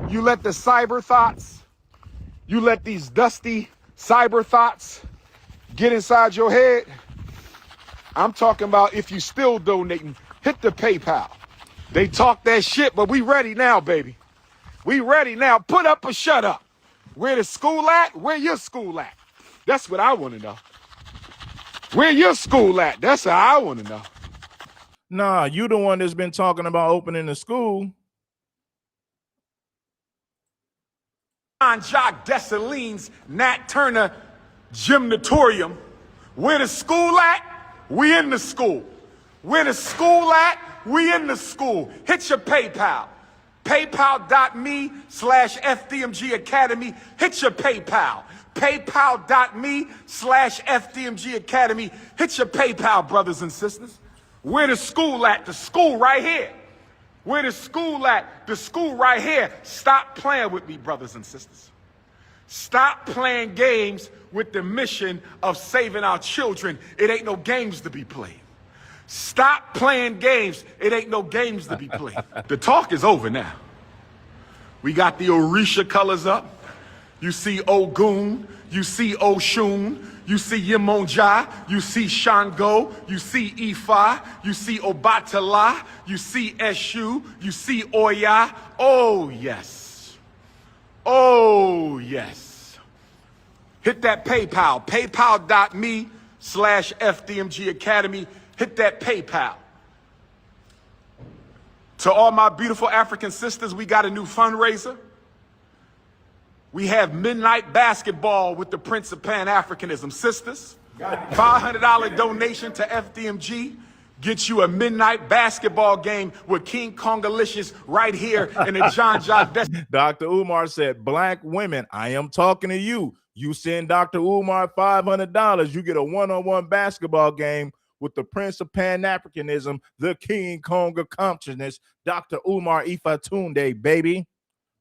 you let the cyber thoughts, you let these dusty cyber thoughts get inside your head. I'm talking about if you still donating, hit the PayPal. They talk that shit, but we ready now, baby. We ready now. Put up or shut up. Where the school at? Where your school at? That's what I want to know. Where your school at? That's what I want to know. Nah, you the one that's been talking about opening the school. Jacques Dessalines, Nat Turner, Gymnatorium. Where the school at? We in the school. Where the school at? We in the school. Hit your PayPal. PayPal.me/FDMG Academy. Hit your PayPal. PayPal.me/FDMG Academy. Hit your PayPal, brothers and sisters. Where the school at? The school right here. Where the school at? The school right here. Stop playing with me, brothers and sisters. Stop playing games with the mission of saving our children. It ain't no games to be played. Stop playing games. It ain't no games to be played. The talk is over now. We got the Orisha colors up. You see Ogun. You see Oshun. You see Yemonja. You see Shango. You see Ifa. You see Obatala. You see Eshu. You see Oya. Oh, yes. Oh, yes. Hit that PayPal. PayPal.me/FDMG Academy. Hit that PayPal. To all my beautiful African sisters, we got a new fundraiser. We have midnight basketball with the Prince of Pan-Africanism. Sisters, $500 donation to FDMG gets you a midnight basketball game with King Kongalicious right here in the John John. Dr. Umar said, black women, I am talking to you. You send Dr. Umar $500, you get a one-on-one basketball game with the Prince of Pan-Africanism, the King Kong of consciousness, Dr. Umar Ifatunde, baby.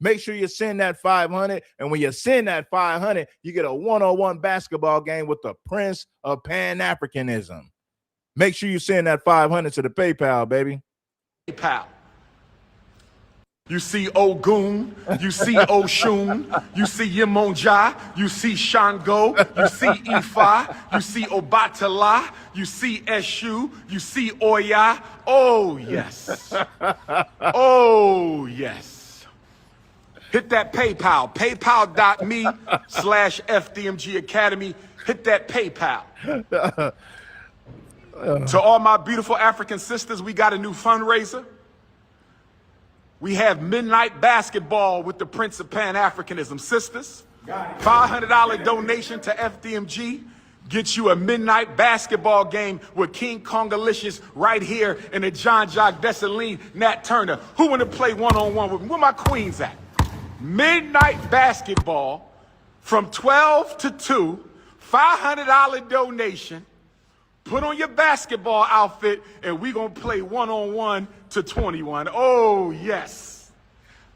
Make sure you send that 500, and when you send that 500, you get a one-on-one basketball game with the Prince of Pan-Africanism. Make sure you send that 500 to the PayPal, baby. PayPal. You see Ogun, you see Oshun, you see Yemonja, you see Shango, you see Ifa, you see Obatala, you see Eshu, you see Oya. Oh, yes. Oh, yes. Hit that PayPal, paypal.me/FDMG Academy. Hit that PayPal. To all my beautiful African sisters, we got a new fundraiser. We have midnight basketball with the Prince of Pan-Africanism. Sisters, $500 donation to FDMG gets you a midnight basketball game with King Kongalicious right here in the John-Jacques Dessalines, Nat Turner. Who want to play one-on-one with me? Where my queens at? Midnight basketball from 12 to 2, $500 donation. Put on your basketball outfit, and we're going to play one-on-one to 21. Oh, yes.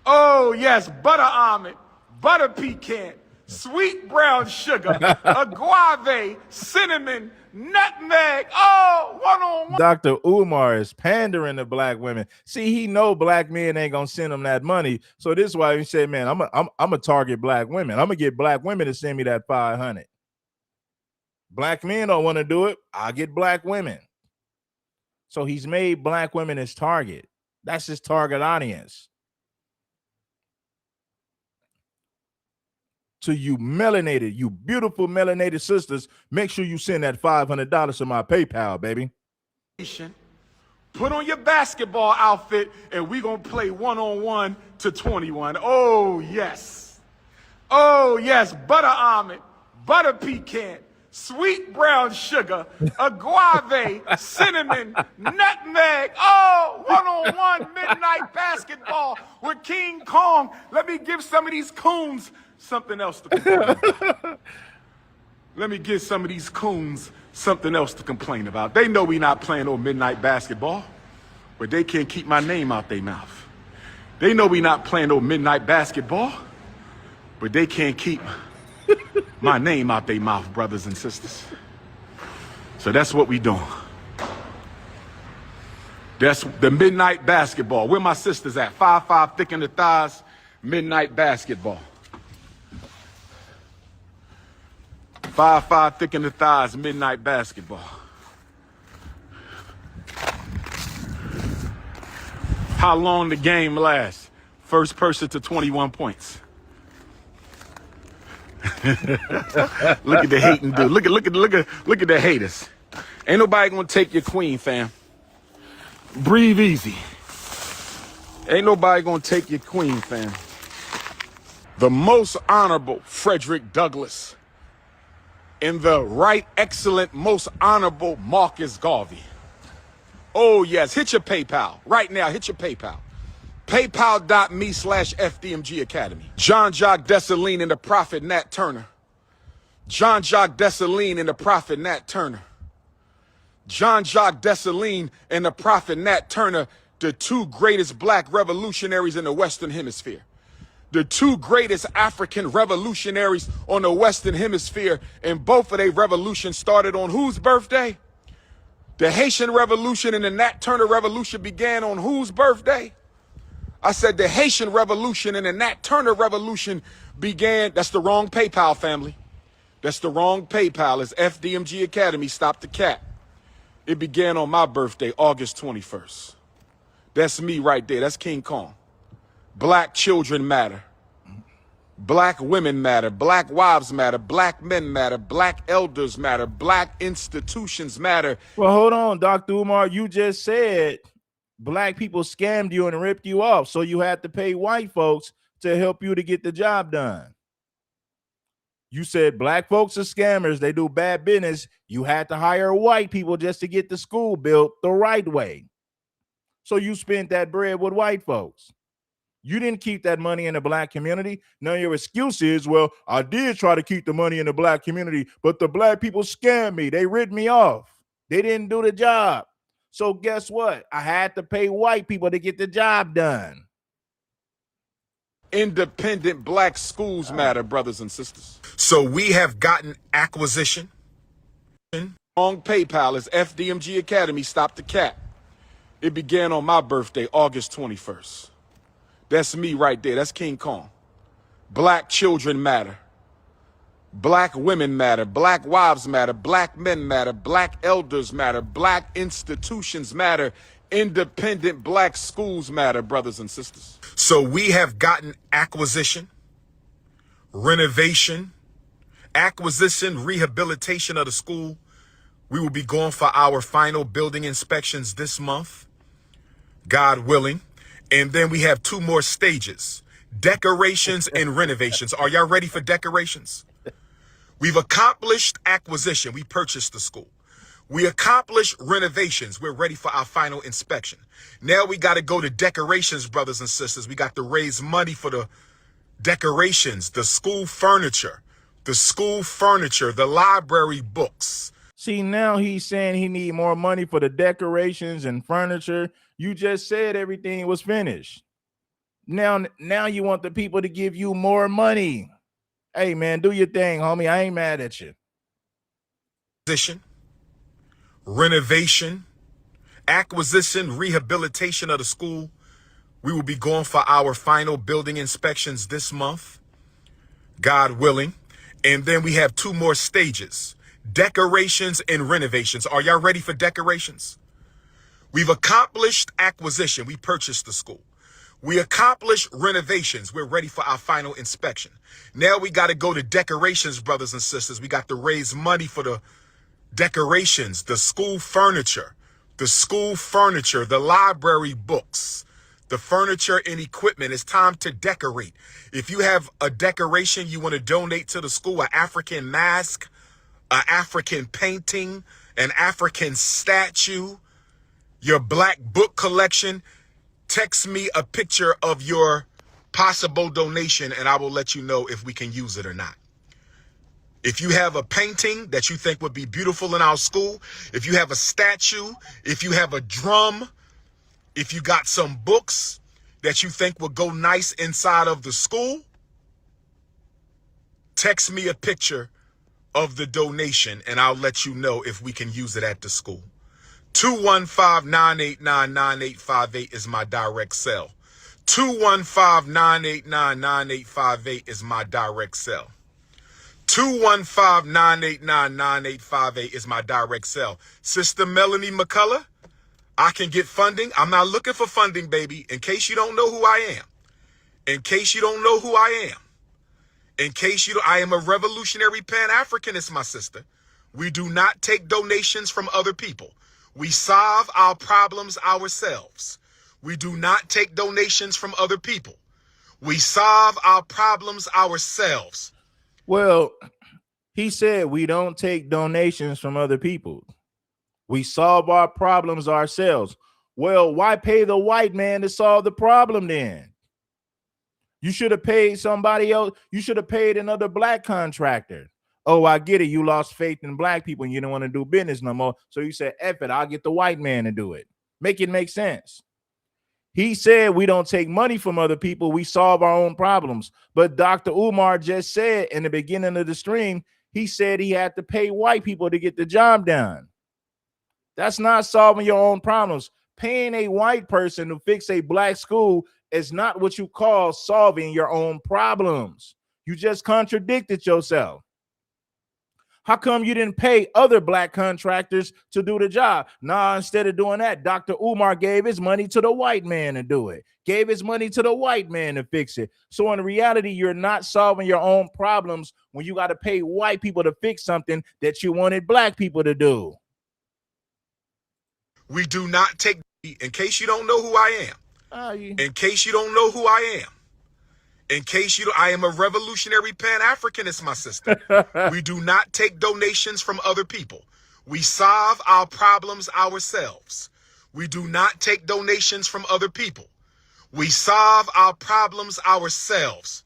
Oh, yes. Butter almond, butter pecan, sweet brown sugar, agave, cinnamon, nutmeg. Oh, one-on-one. Dr. Umar is pandering to black women. See, he know black men ain't going to send him that money. So this is why he said, man, I'm a target black women. I'm going to get black women to send me that 500. Black men don't want to do it. I'll get black women. So he's made black women his target. That's his target audience. To you melanated, you beautiful melanated sisters, make sure you send that $500 to my PayPal, baby. Put on your basketball outfit, and we're going to play one-on-one to 21. Oh, yes. Oh, yes. Butter almond, butter pecan, sweet brown sugar, agave, cinnamon, nutmeg. Oh, one-on-one midnight basketball with King Kong. Let me give some of these coons something else to complain about. Let me give some of these coons something else to complain about. They know we not playing no midnight basketball, but they can't keep my name out their mouth. They know we not playing no midnight basketball, but they can't keep my name out their mouth, brothers and sisters. So that's what we doing. That's the midnight basketball. Where my sisters at? 5'5", thick in the thighs, midnight basketball. 5'5", thick in the thighs, midnight basketball. How long the game lasts? First person to 21 points. Look at the hating dude. Look at the haters. Ain't nobody gonna take your queen, fam. Breathe easy. Ain't nobody gonna take your queen, fam. The most honorable Frederick Douglass and the right excellent most honorable Marcus Garvey. Oh yes, hit your PayPal right now. Hit your PayPal. PayPal.me/FDMG Academy. John-Jacques Dessalines and the prophet Nat Turner. John-Jacques Dessalines and the prophet Nat Turner. John-Jacques Dessalines and the prophet Nat Turner, the two greatest black revolutionaries in the Western Hemisphere. The two greatest African revolutionaries on the Western Hemisphere, and both of their revolutions started on whose birthday? The Haitian Revolution and the Nat Turner Revolution began on whose birthday? I said the Haitian Revolution and the Nat Turner Revolution began. That's the wrong PayPal, family. That's the wrong PayPal. It's FDMG Academy. Stop the cat. It began on my birthday, August 21st. That's me right there. That's King Kong. Black children matter. Black women matter. Black wives matter. Black men matter. Black elders matter. Black institutions matter. Well, hold on, Dr. Umar. You just said black people scammed you and ripped you off, so you had to pay white folks to help you to get the job done. You said black folks are scammers. They do bad business. You had to hire white people just to get the school built the right way. So you spent that bread with white folks. You didn't keep that money in the black community. Now your excuse is, well, I did try to keep the money in the black community, but the black people scammed me. They ripped me off. They didn't do the job. So guess what? I had to pay white people to get the job done. Independent black schools matter, brothers and sisters. So we have gotten acquisition. On PayPal is FDMG Academy. Stop the cap. It began on my birthday, August 21st. That's me right there. That's King Kong. Black children matter. Black women matter. Black wives matter. Black men matter. Black elders matter. Black institutions matter. Independent black schools matter, brothers and sisters. So we have gotten acquisition, renovation, acquisition, rehabilitation of the school. We will be going for our final building inspections this month, God willing. And then we have 2 more stages, decorations and renovations. Are y'all ready for decorations? We've accomplished acquisition. We purchased the school. We accomplished renovations. We're ready for our final inspection. Now we got to go to decorations, brothers and sisters. We got to raise money for the decorations, the school furniture, the library books. See, now he's saying he need more money for the decorations and furniture. You just said everything was finished. Now you want the people to give you more money. Hey, man, do your thing, homie. I ain't mad at you. Renovation, acquisition, rehabilitation of the school. We will be going for our final building inspections this month, God willing. And then we have 2 more stages, decorations and renovations. Are y'all ready for decorations? We've accomplished acquisition. We purchased the school. We accomplished renovations. We're ready for our final inspection. Now we got to go to decorations, brothers and sisters. We got to raise money for the decorations, the school furniture, the library books, the furniture and equipment. It's time to decorate. If you have a decoration you want to donate to the school, an African mask, an African painting, an African statue, your black book collection, text me a picture of your possible donation and I will let you know if we can use it or not. If you have a painting that you think would be beautiful in our school, if you have a statue, if you have a drum, if you got some books that you think would go nice inside of the school, text me a picture of the donation and I'll let you know if we can use it at the school. 215-989-9858 is my direct cell. 215-989-9858 is my direct cell. 215-989-9858 is my direct cell. Sister Melanie McCullough, I can get funding. I'm not looking for funding, baby. In case you don't know who I am. In case you don't know who I am. In case you don't, I am a revolutionary Pan-Africanist, my sister. We do not take donations from other people. We solve our problems ourselves. We do not take donations from other people. We solve our problems ourselves. Well, he said we don't take donations from other people. We solve our problems ourselves. Well, why pay the white man to solve the problem then? You should have paid somebody else. You should have paid another black contractor. Oh, I get it. You lost faith in black people and you don't want to do business no more. So you said, F it, I'll get the white man to do it. Make it make sense. He said we don't take money from other people. We solve our own problems. But Dr. Umar just said in the beginning of the stream, he said he had to pay white people to get the job done. That's not solving your own problems. Paying a white person to fix a black school is not what you call solving your own problems. You just contradicted yourself. How come you didn't pay other black contractors to do the job? Nah, instead of doing that, Dr. Umar gave his money to the white man to do it. Gave his money to the white man to fix it. So in reality, you're not solving your own problems when you got to pay white people to fix something that you wanted black people to do. We do not take, in case you don't know who I am, in case you don't know who I am, in case you don't, I am a revolutionary Pan-Africanist, my sister. We do not take donations from other people. We solve our problems ourselves. We do not take donations from other people. We solve our problems ourselves.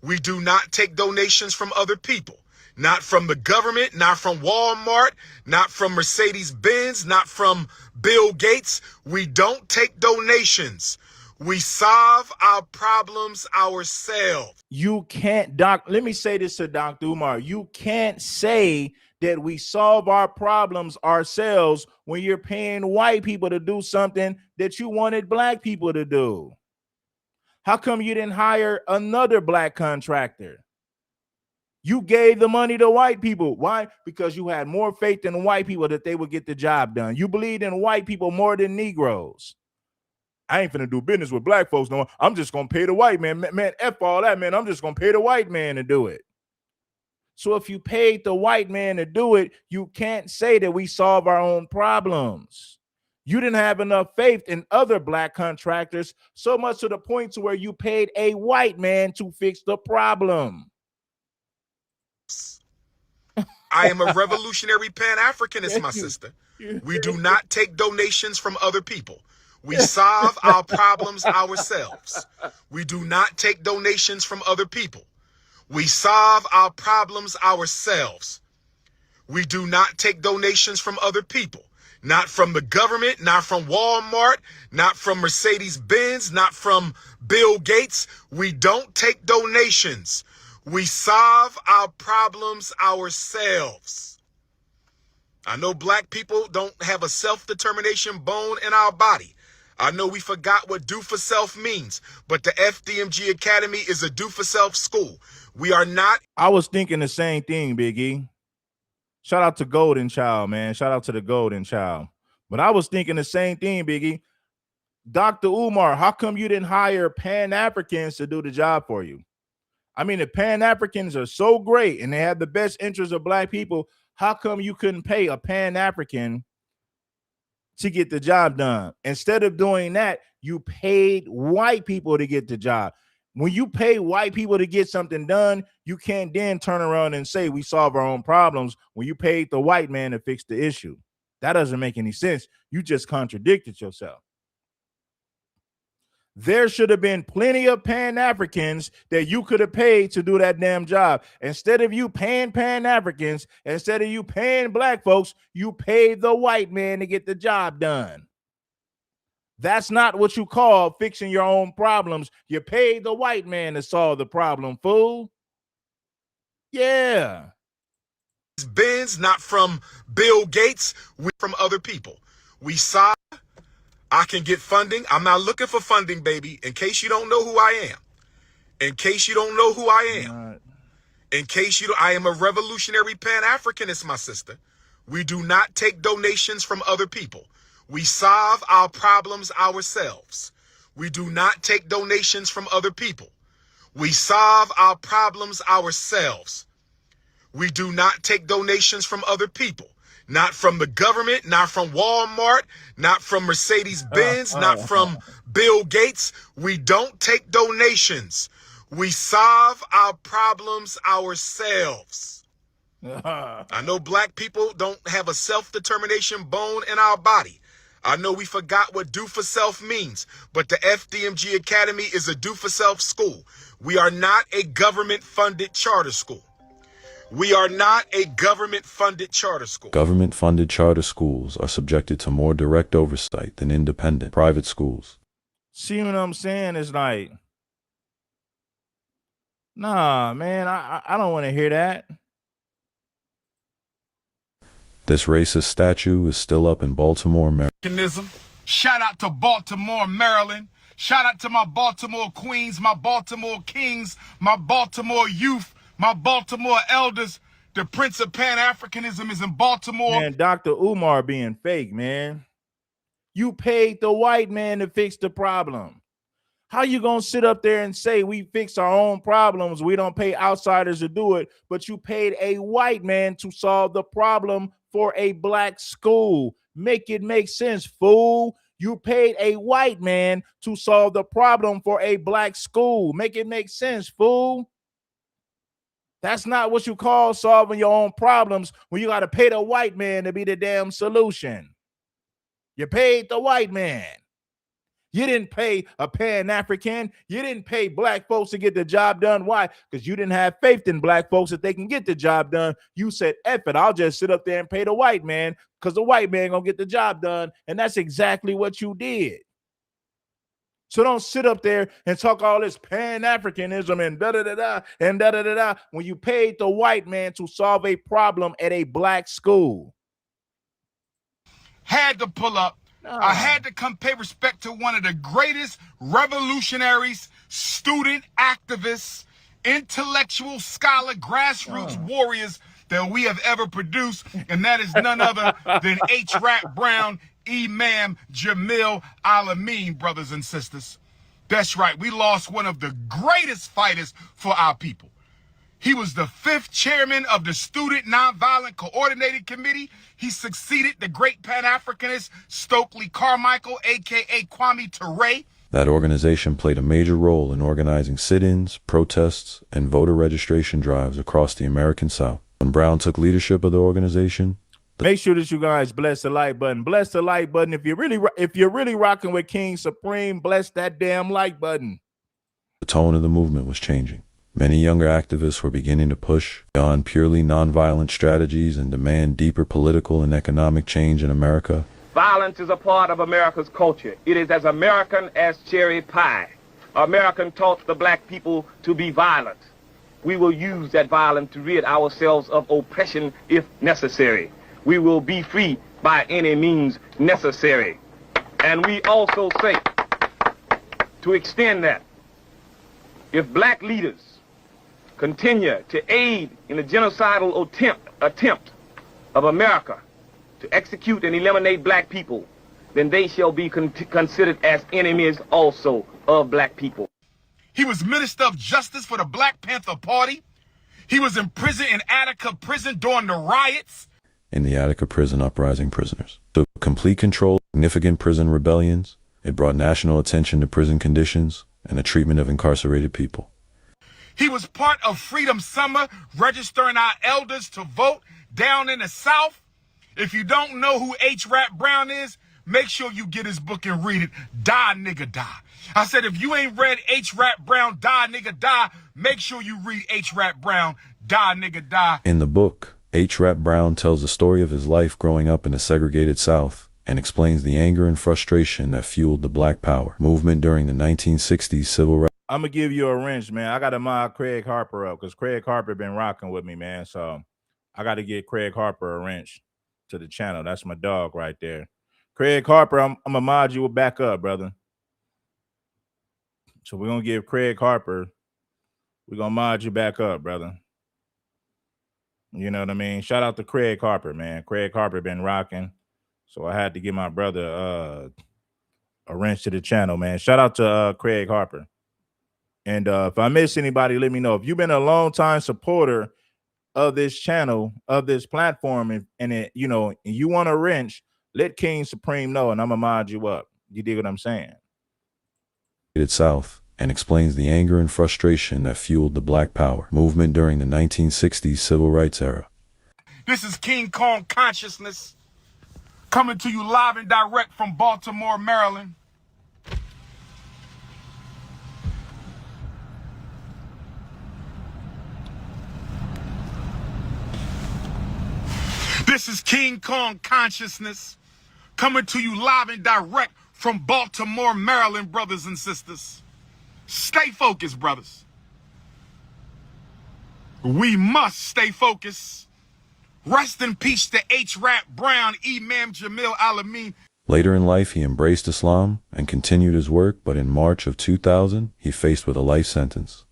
We do not take donations from other people. Not from the government, not from Walmart, not from Mercedes-Benz, not from Bill Gates. We don't take donations. We solve our problems ourselves. You can't, Doc. Let me say this to Dr. Umar. You can't say that we solve our problems ourselves when you're paying white people to do something that you wanted black people to do. How come you didn't hire another black contractor? You gave the money to white people. Why? Because you had more faith in white people that they would get the job done. You believed in white people more than Negroes. I ain't finna do business with black folks no more. I'm just gonna pay the white man. Man, F all that, man. I'm just gonna pay the white man to do it. So if you paid the white man to do it, you can't say that we solve our own problems. You didn't have enough faith in other black contractors, so much to the point to where you paid a white man to fix the problem. I am a revolutionary Pan-Africanist, my sister. We do not take donations from other people. We solve our problems ourselves. We do not take donations from other people. We solve our problems ourselves. We do not take donations from other people. Not from the government, not from Walmart, not from Mercedes-Benz, not from Bill Gates. We don't take donations. We solve our problems ourselves. I know black people don't have a self-determination bone in our body. I know we forgot what do for self means, but the FDMG Academy is a do for self school. We are not. I was thinking the same thing, Big E. Shout out to Golden Child, man. Shout out to the Golden Child. But I was thinking the same thing, Big E. Dr. Umar, how come you didn't hire Pan-Africans to do the job for you? I mean, the Pan-Africans are so great and they have the best interests of black people. How come you couldn't pay a Pan-African to get the job done? Instead of doing that, you paid white people to get the job. When you pay white people to get something done, you can't then turn around and say we solve our own problems when you paid the white man to fix the issue. That doesn't make any sense. You just contradicted yourself. There should have been plenty of Pan-Africans that you could have paid to do that damn job. Instead of you paying Pan-Africans, instead of you paying black folks, you paid the white man to get the job done. That's not what you call fixing your own problems. You paid the white man to solve the problem, fool. Yeah. Benz, not from Bill Gates, we from other people. We saw I can get funding. I'm not looking for funding, baby. In case you don't know who I am. In case you don't know who I am. In case you don't, I am a revolutionary Pan-Africanist, my sister. We do not take donations from other people. We solve our problems ourselves. We do not take donations from other people. We solve our problems ourselves. We do not take donations from other people. Not from the government, not from Walmart, not from Mercedes-Benz, not from Bill Gates. We don't take donations. We solve our problems ourselves. I know black people don't have a self-determination bone in our body. I know we forgot what do for self means, but the FDMG Academy is a do for self school. We are not a government-funded charter school. We are not a government-funded charter school. Government-funded charter schools are subjected to more direct oversight than independent private schools. See what I'm saying? It's like, nah, man, I don't want to hear that. This racist statue is still up in Baltimore, Maryland. Shout out to Baltimore, Maryland. Shout out to my Baltimore Queens, my Baltimore Kings, my Baltimore youth, my Baltimore elders. The Prince of Pan-Africanism is in Baltimore. Man, Dr. Umar being fake, man. You paid the white man to fix the problem. How you gonna sit up there and say we fix our own problems? We don't pay outsiders to do it, but you paid a white man to solve the problem for a black school. Make it make sense, fool. You paid a white man to solve the problem for a black school. Make it make sense, fool. That's not what you call solving your own problems when you got to pay the white man to be the damn solution. You paid the white man. You didn't pay a Pan-African. You didn't pay black folks to get the job done. Why? Because you didn't have faith in black folks that they can get the job done. You said, F it, I'll just sit up there and pay the white man because the white man gonna get the job done. And that's exactly what you did. So don't sit up there and talk all this Pan-Africanism and da-da-da-da and da-da-da-da when you paid the white man to solve a problem at a black school. Had to pull up. I had to come pay respect to one of the greatest revolutionaries, student activists, intellectual scholar, grassroots warriors that we have ever produced, and that is none other than H. Rap Brown, Imam Jamil Al-Amin, brothers and sisters. That's right, we lost one of the greatest fighters for our people. He was the 5th chairman of the Student Nonviolent Coordinating Committee. He succeeded the great Pan-Africanist Stokely Carmichael, a.k.a. Kwame Ture. That organization played a major role in organizing sit-ins, protests, and voter registration drives across the American South. When Brown took leadership of the organization, make sure that you guys bless the like button. Bless the like button. If you're really rocking with King Supreme, bless that damn like button. the tone of the movement was changing. Many younger activists were beginning to push beyond purely nonviolent strategies and demand deeper political and economic change in America. Violence is a part of America's culture. It is as American as cherry pie. American taught the black people to be violent. We will use that violence to rid ourselves of oppression if necessary. We will be free by any means necessary. And we also say, to extend that, if black leaders continue to aid in the genocidal attempt of America to execute and eliminate black people, then they shall be considered as enemies also of black people. He was Minister of Justice for the Black Panther Party. He was in prison in Attica prison during the riots. In the Attica prison uprising, prisoners took complete control of significant prison rebellions. It brought national attention to prison conditions and the treatment of incarcerated people. He was part of Freedom Summer, registering our elders to vote down in the South. If you don't know who H. Rap Brown is, make sure you get his book and read it. Die, nigga, die. I said, if you ain't read H. Rap Brown, Die, nigga, die, make sure you read H. Rap Brown, Die, nigga, die. In the book, H. Rap Brown tells the story of his life growing up in a segregated South and explains the anger and frustration that fueled the Black Power movement during the 1960s civil rights. I'm going to give you a wrench, man. I got to mod Craig Harper up because Craig Harper been rocking with me, man. So I got to get Craig Harper a wrench to the channel. That's my dog right there. Craig Harper, I'm going to mod you back up, brother. So we're going to give Craig Harper, we're going to mod you back up, brother. You know what I mean? Shout out to Craig Harper, man. Craig Harper been rocking. So I had to give my brother a wrench to the channel, man. Shout out to Craig Harper. And if I miss anybody, let me know. If you've been a long time supporter of this channel, of this platform, and it, you know, and you want a wrench, let King Supreme know, and I'm gonna mod you up. You dig what I'm saying? South and explains the anger and frustration that fueled the Black Power movement during the 1960s civil rights era. This is King Kong Consciousness coming to you live and direct from Baltimore, Maryland. This is King Kong Consciousness coming to you live and direct from Baltimore, Maryland, brothers and sisters. Stay focused, brothers. We must stay focused. Rest in peace to H. Rap Brown, Imam Jamil Al-Amin. Later in life, he embraced Islam and continued his work, but in March of 2000, he faced with a life sentence.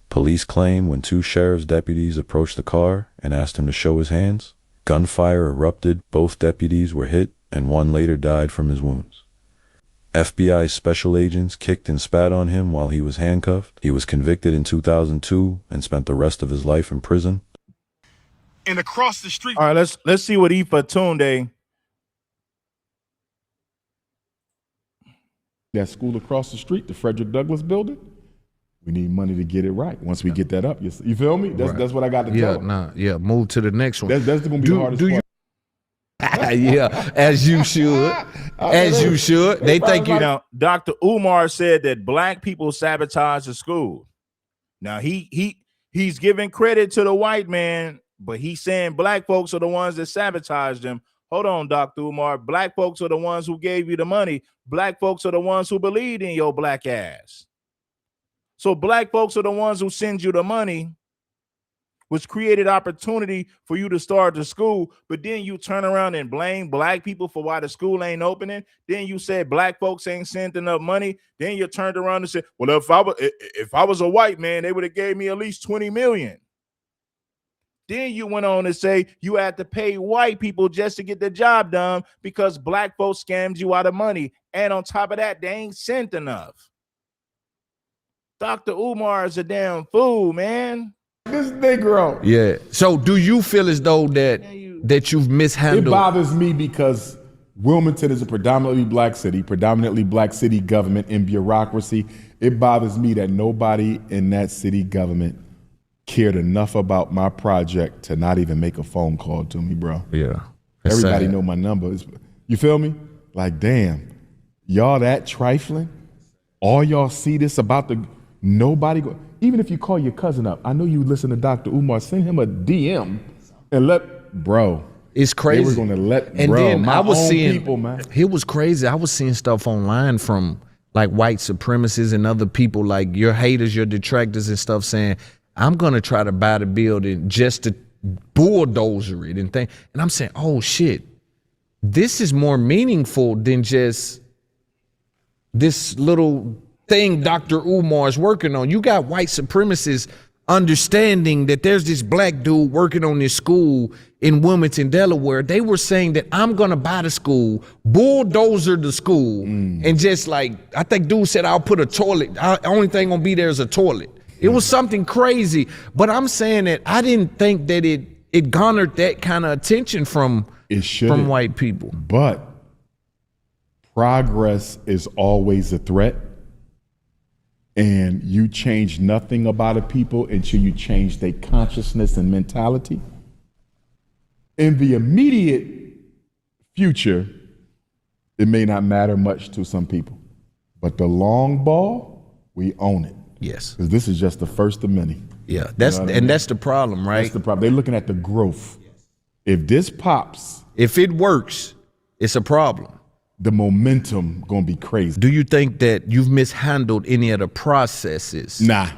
Police claim when two sheriff's deputies approached the car and asked him to show his hands, gunfire erupted, both deputies were hit, and one later died from his wounds. FBI special agents kicked and spat on him while he was handcuffed. He was convicted in 2002 and spent the rest of his life in prison. And across the street. All right, let's see what Ifa Tunde. That school across the street, the Frederick Douglass building. We need money to get it right. Once we get that up, you feel me? That's what I got to tell them. Move to the next one. That's going to be the hardest part. Yeah, as you should. As you should. They think you. Now, Dr. Umar said that black people sabotage the school. Now, he's giving credit to the white man, but he's saying black folks are the ones that sabotaged them. Hold on, Dr. Umar. Black folks are the ones who gave you the money. Black folks are the ones who believed in your black ass. So black folks are the ones who send you the money, which created opportunity for you to start the school. But then you turn around and blame black people for why the school ain't opening. Then you said black folks ain't sent enough money. Then you turned around and said, well, if I was a white man, they would have gave me at least 20 million. Then you went on to say you had to pay white people just to get the job done because black folks scammed you out of money. And on top of that, they ain't sent enough. Dr. Umar is a damn fool, man. This Negro. Yeah. So do you feel as though that you've mishandled? It bothers me because Wilmington is a predominantly black city government and bureaucracy. It bothers me that nobody in that city government cared enough about my project to not even make a phone call to me, bro. Yeah. Everybody know my number. You feel me? Like, damn, y'all that trifling? All y'all see this about nobody go. Even if you call your cousin up, I know you listen to Dr. Umar, send him a DM and bro. It's crazy. They were gonna let, and bro, then my I was own seeing people, man. It was crazy. I was seeing stuff online from like white supremacists and other people, like your haters, your detractors and stuff, saying, I'm gonna try to buy the building just to bulldozer it and think. And I'm saying, oh shit, this is more meaningful than just this little thing Dr. Umar is working on. You got white supremacists understanding that there's this black dude working on this school in Wilmington, Delaware. They were saying that I'm gonna buy the school, bulldozer the school, and just like, I think dude said, I'll put a toilet. Only thing gonna be there is a toilet. It was something crazy, but I'm saying that I didn't think that it garnered that kind of attention from white people. But progress is always a threat. And you change nothing about a people until you change their consciousness and mentality. In the immediate future, it may not matter much to some people. But the long ball, we own it. Yes. Because this is just the first of many. Yeah, that's the problem, right? That's the problem. They're looking at the growth. If this pops, if it works, it's a problem. The momentum gonna be crazy. Do you think that you've mishandled any of the processes? Nah.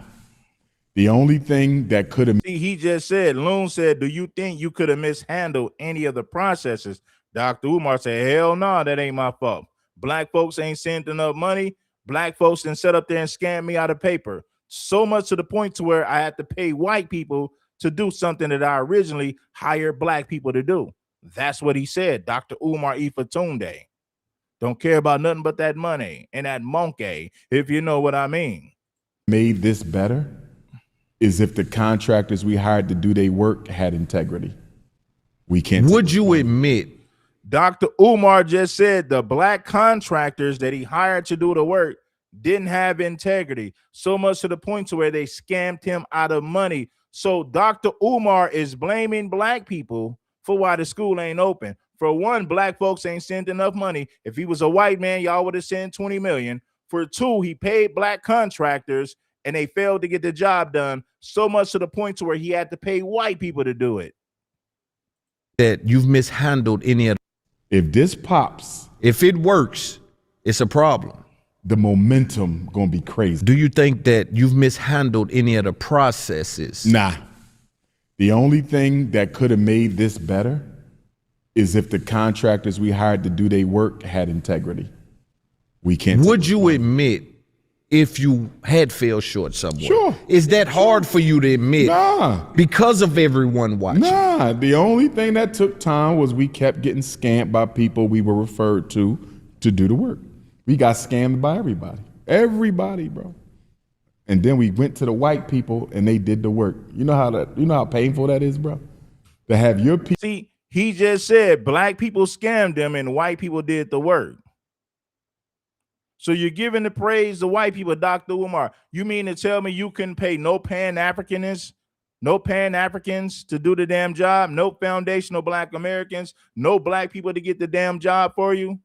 The only thing that could have... He just said, Loon said, do you think you could have mishandled any of the processes? Dr. Umar said, hell no, that ain't my fault. Black folks ain't sent enough money. Black folks didn't sit up there and scam me out of paper. So much to the point to where I had to pay white people to do something that I originally hired black people to do. That's what he said, Dr. Umar Ifatunde. Don't care about nothing but that money and that monkey, if you know what I mean. Made this better is if the contractors we hired to do their work had integrity. We can't. Would you admit? Dr. Umar just said the black contractors that he hired to do the work didn't have integrity, so much to the point to where they scammed him out of money. So Dr. Umar is blaming black people for why the school ain't open. For one, black folks ain't sent enough money. If he was a white man, y'all would have sent 20 million. For two, he paid black contractors and they failed to get the job done, so much to the point to where he had to pay white people to do it. That you've mishandled any of. If this pops, if it works, it's a problem. The momentum gonna be crazy. Do you think that you've mishandled any of the processes? Nah. The only thing that could have made this better is if the contractors we hired to do their work had integrity. We can't. Would you admit if you had fell short somewhere? Sure. Is that hard for you to admit? Nah. Because of everyone watching? Nah. The only thing that took time was we kept getting scammed by people we were referred to do the work. We got scammed by everybody. Everybody, bro. And then we went to the white people and they did the work. You know how painful that is, bro? To have your people. See, he just said black people scammed them and white people did the work. So you're giving the praise to white people, Dr. Umar. You mean to tell me you couldn't pay no Pan-Africanists no Pan-Africans to do the damn job, no foundational Black Americans, no Black people to get the damn job for you.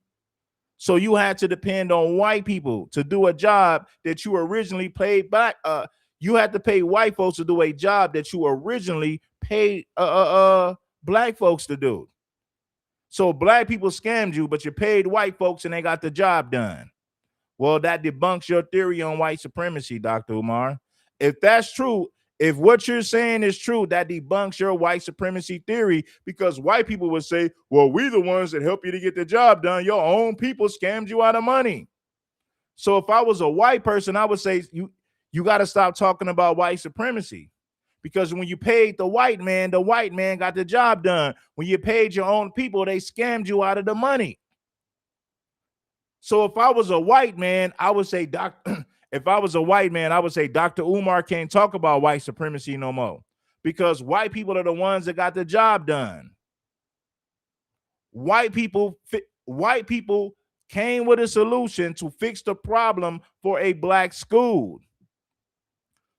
So you had to depend on white people to do a job that you originally paid back. You had to pay white folks to do a job that you originally paid Black folks to do. So Black people scammed you, but you paid white folks and they got the job done. Well, that debunks your theory on white supremacy, Dr. Umar. If that's true, if what you're saying is true, that debunks your white supremacy theory, because white people would say, well, we the ones that help you to get the job done. Your own people scammed you out of money. So if I was a white person, I would say you got to stop talking about white supremacy, because when you paid the white man got the job done. When you paid your own people, they scammed you out of the money. So if I was a white man, I would say, if I was a white man, I would say Dr. Umar can't talk about white supremacy no more, because white people are the ones that got the job done. White people came with a solution to fix the problem for a Black school.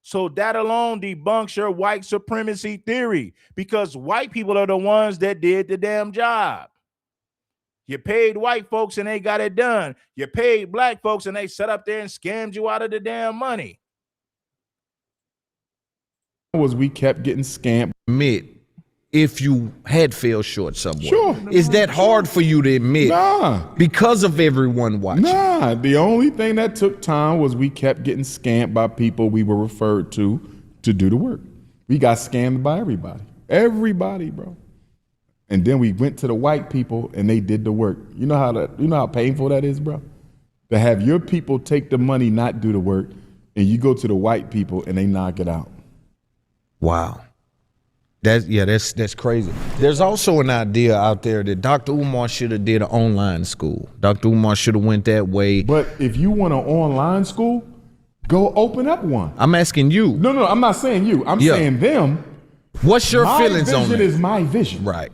So that alone debunks your white supremacy theory, because white people are the ones that did the damn job. You paid white folks and they got it done. You paid Black folks and they sat up there and scammed you out of the damn money. Was we kept getting scammed. Admit if you had fell short somewhere. Sure. Is that hard for you to admit? Nah. Because of everyone watching? Nah. The only thing that took time was we kept getting scammed by people we were referred to do the work. We got scammed by everybody. Everybody, bro. And then we went to the white people and they did the work. You know how painful that is, bro? To have your people take the money, not do the work, and you go to the white people and they knock it out. Wow. That's crazy. There's also an idea out there that Dr. Umar should have did an online school. Dr. Umar should have went that way. But if you want an online school, go open up one. I'm asking you. No, I'm not saying you. I'm saying them. What's your feelings on that? My vision is my vision. Right.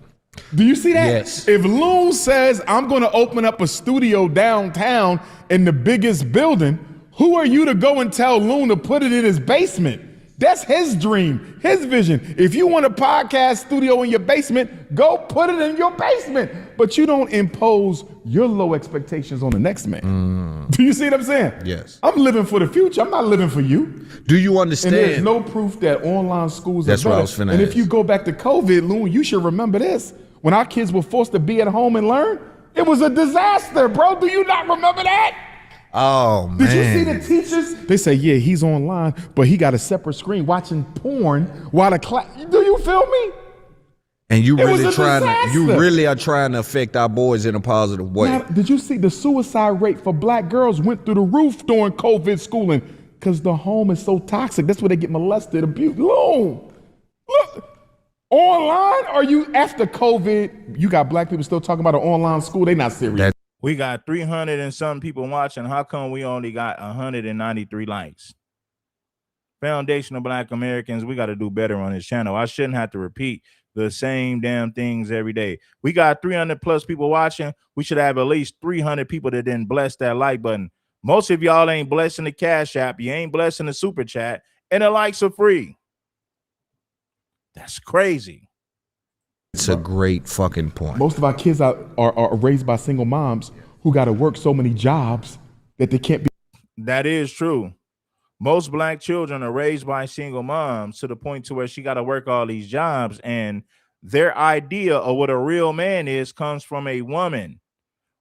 Do you see that? Yes. If Loon says, I'm going to open up a studio downtown in the biggest building, who are you to go and tell Loon to put it in his basement? That's his dream, his vision. If you want a podcast studio in your basement, go put it in your basement. But you don't impose your low expectations on the next man. Do you see what I'm saying? Yes. I'm living for the future. I'm not living for you. Do you understand? And there's no proof that online schools are better. what I was finna And ask. if you go back to COVID, Loon, you should remember this. When our kids were forced to be at home and learn, it was a disaster, bro. Do you not remember that? Oh, man. Did you see the teachers? They say, yeah, he's online, but he got a separate screen watching porn while the class. Do you feel me? And you It was really a really disaster. are trying to affect our boys in a positive way. Now, did you see the suicide rate for Black girls went through the roof during COVID schooling? Because the home is so toxic. That's where they get molested, abused. Look, online, are you after COVID? You got Black people still talking about an online school. They not serious. We got 300 and some people watching. How come we only got 193 likes? Foundational Black Americans, we got to do better on this channel. I shouldn't have to repeat the same damn things every day. We got 300 plus people watching. We should have at least 300 people that didn't bless that like button. Most of y'all ain't blessing the Cash App. You ain't blessing the Super Chat. And the likes are free. That's crazy. It's a great fucking point. Most of our kids are raised by single moms who got to work so many jobs that they can't be. That is true. Most Black children are raised by single moms to the point to where she got to work all these jobs, and their idea of what a real man is comes from a woman,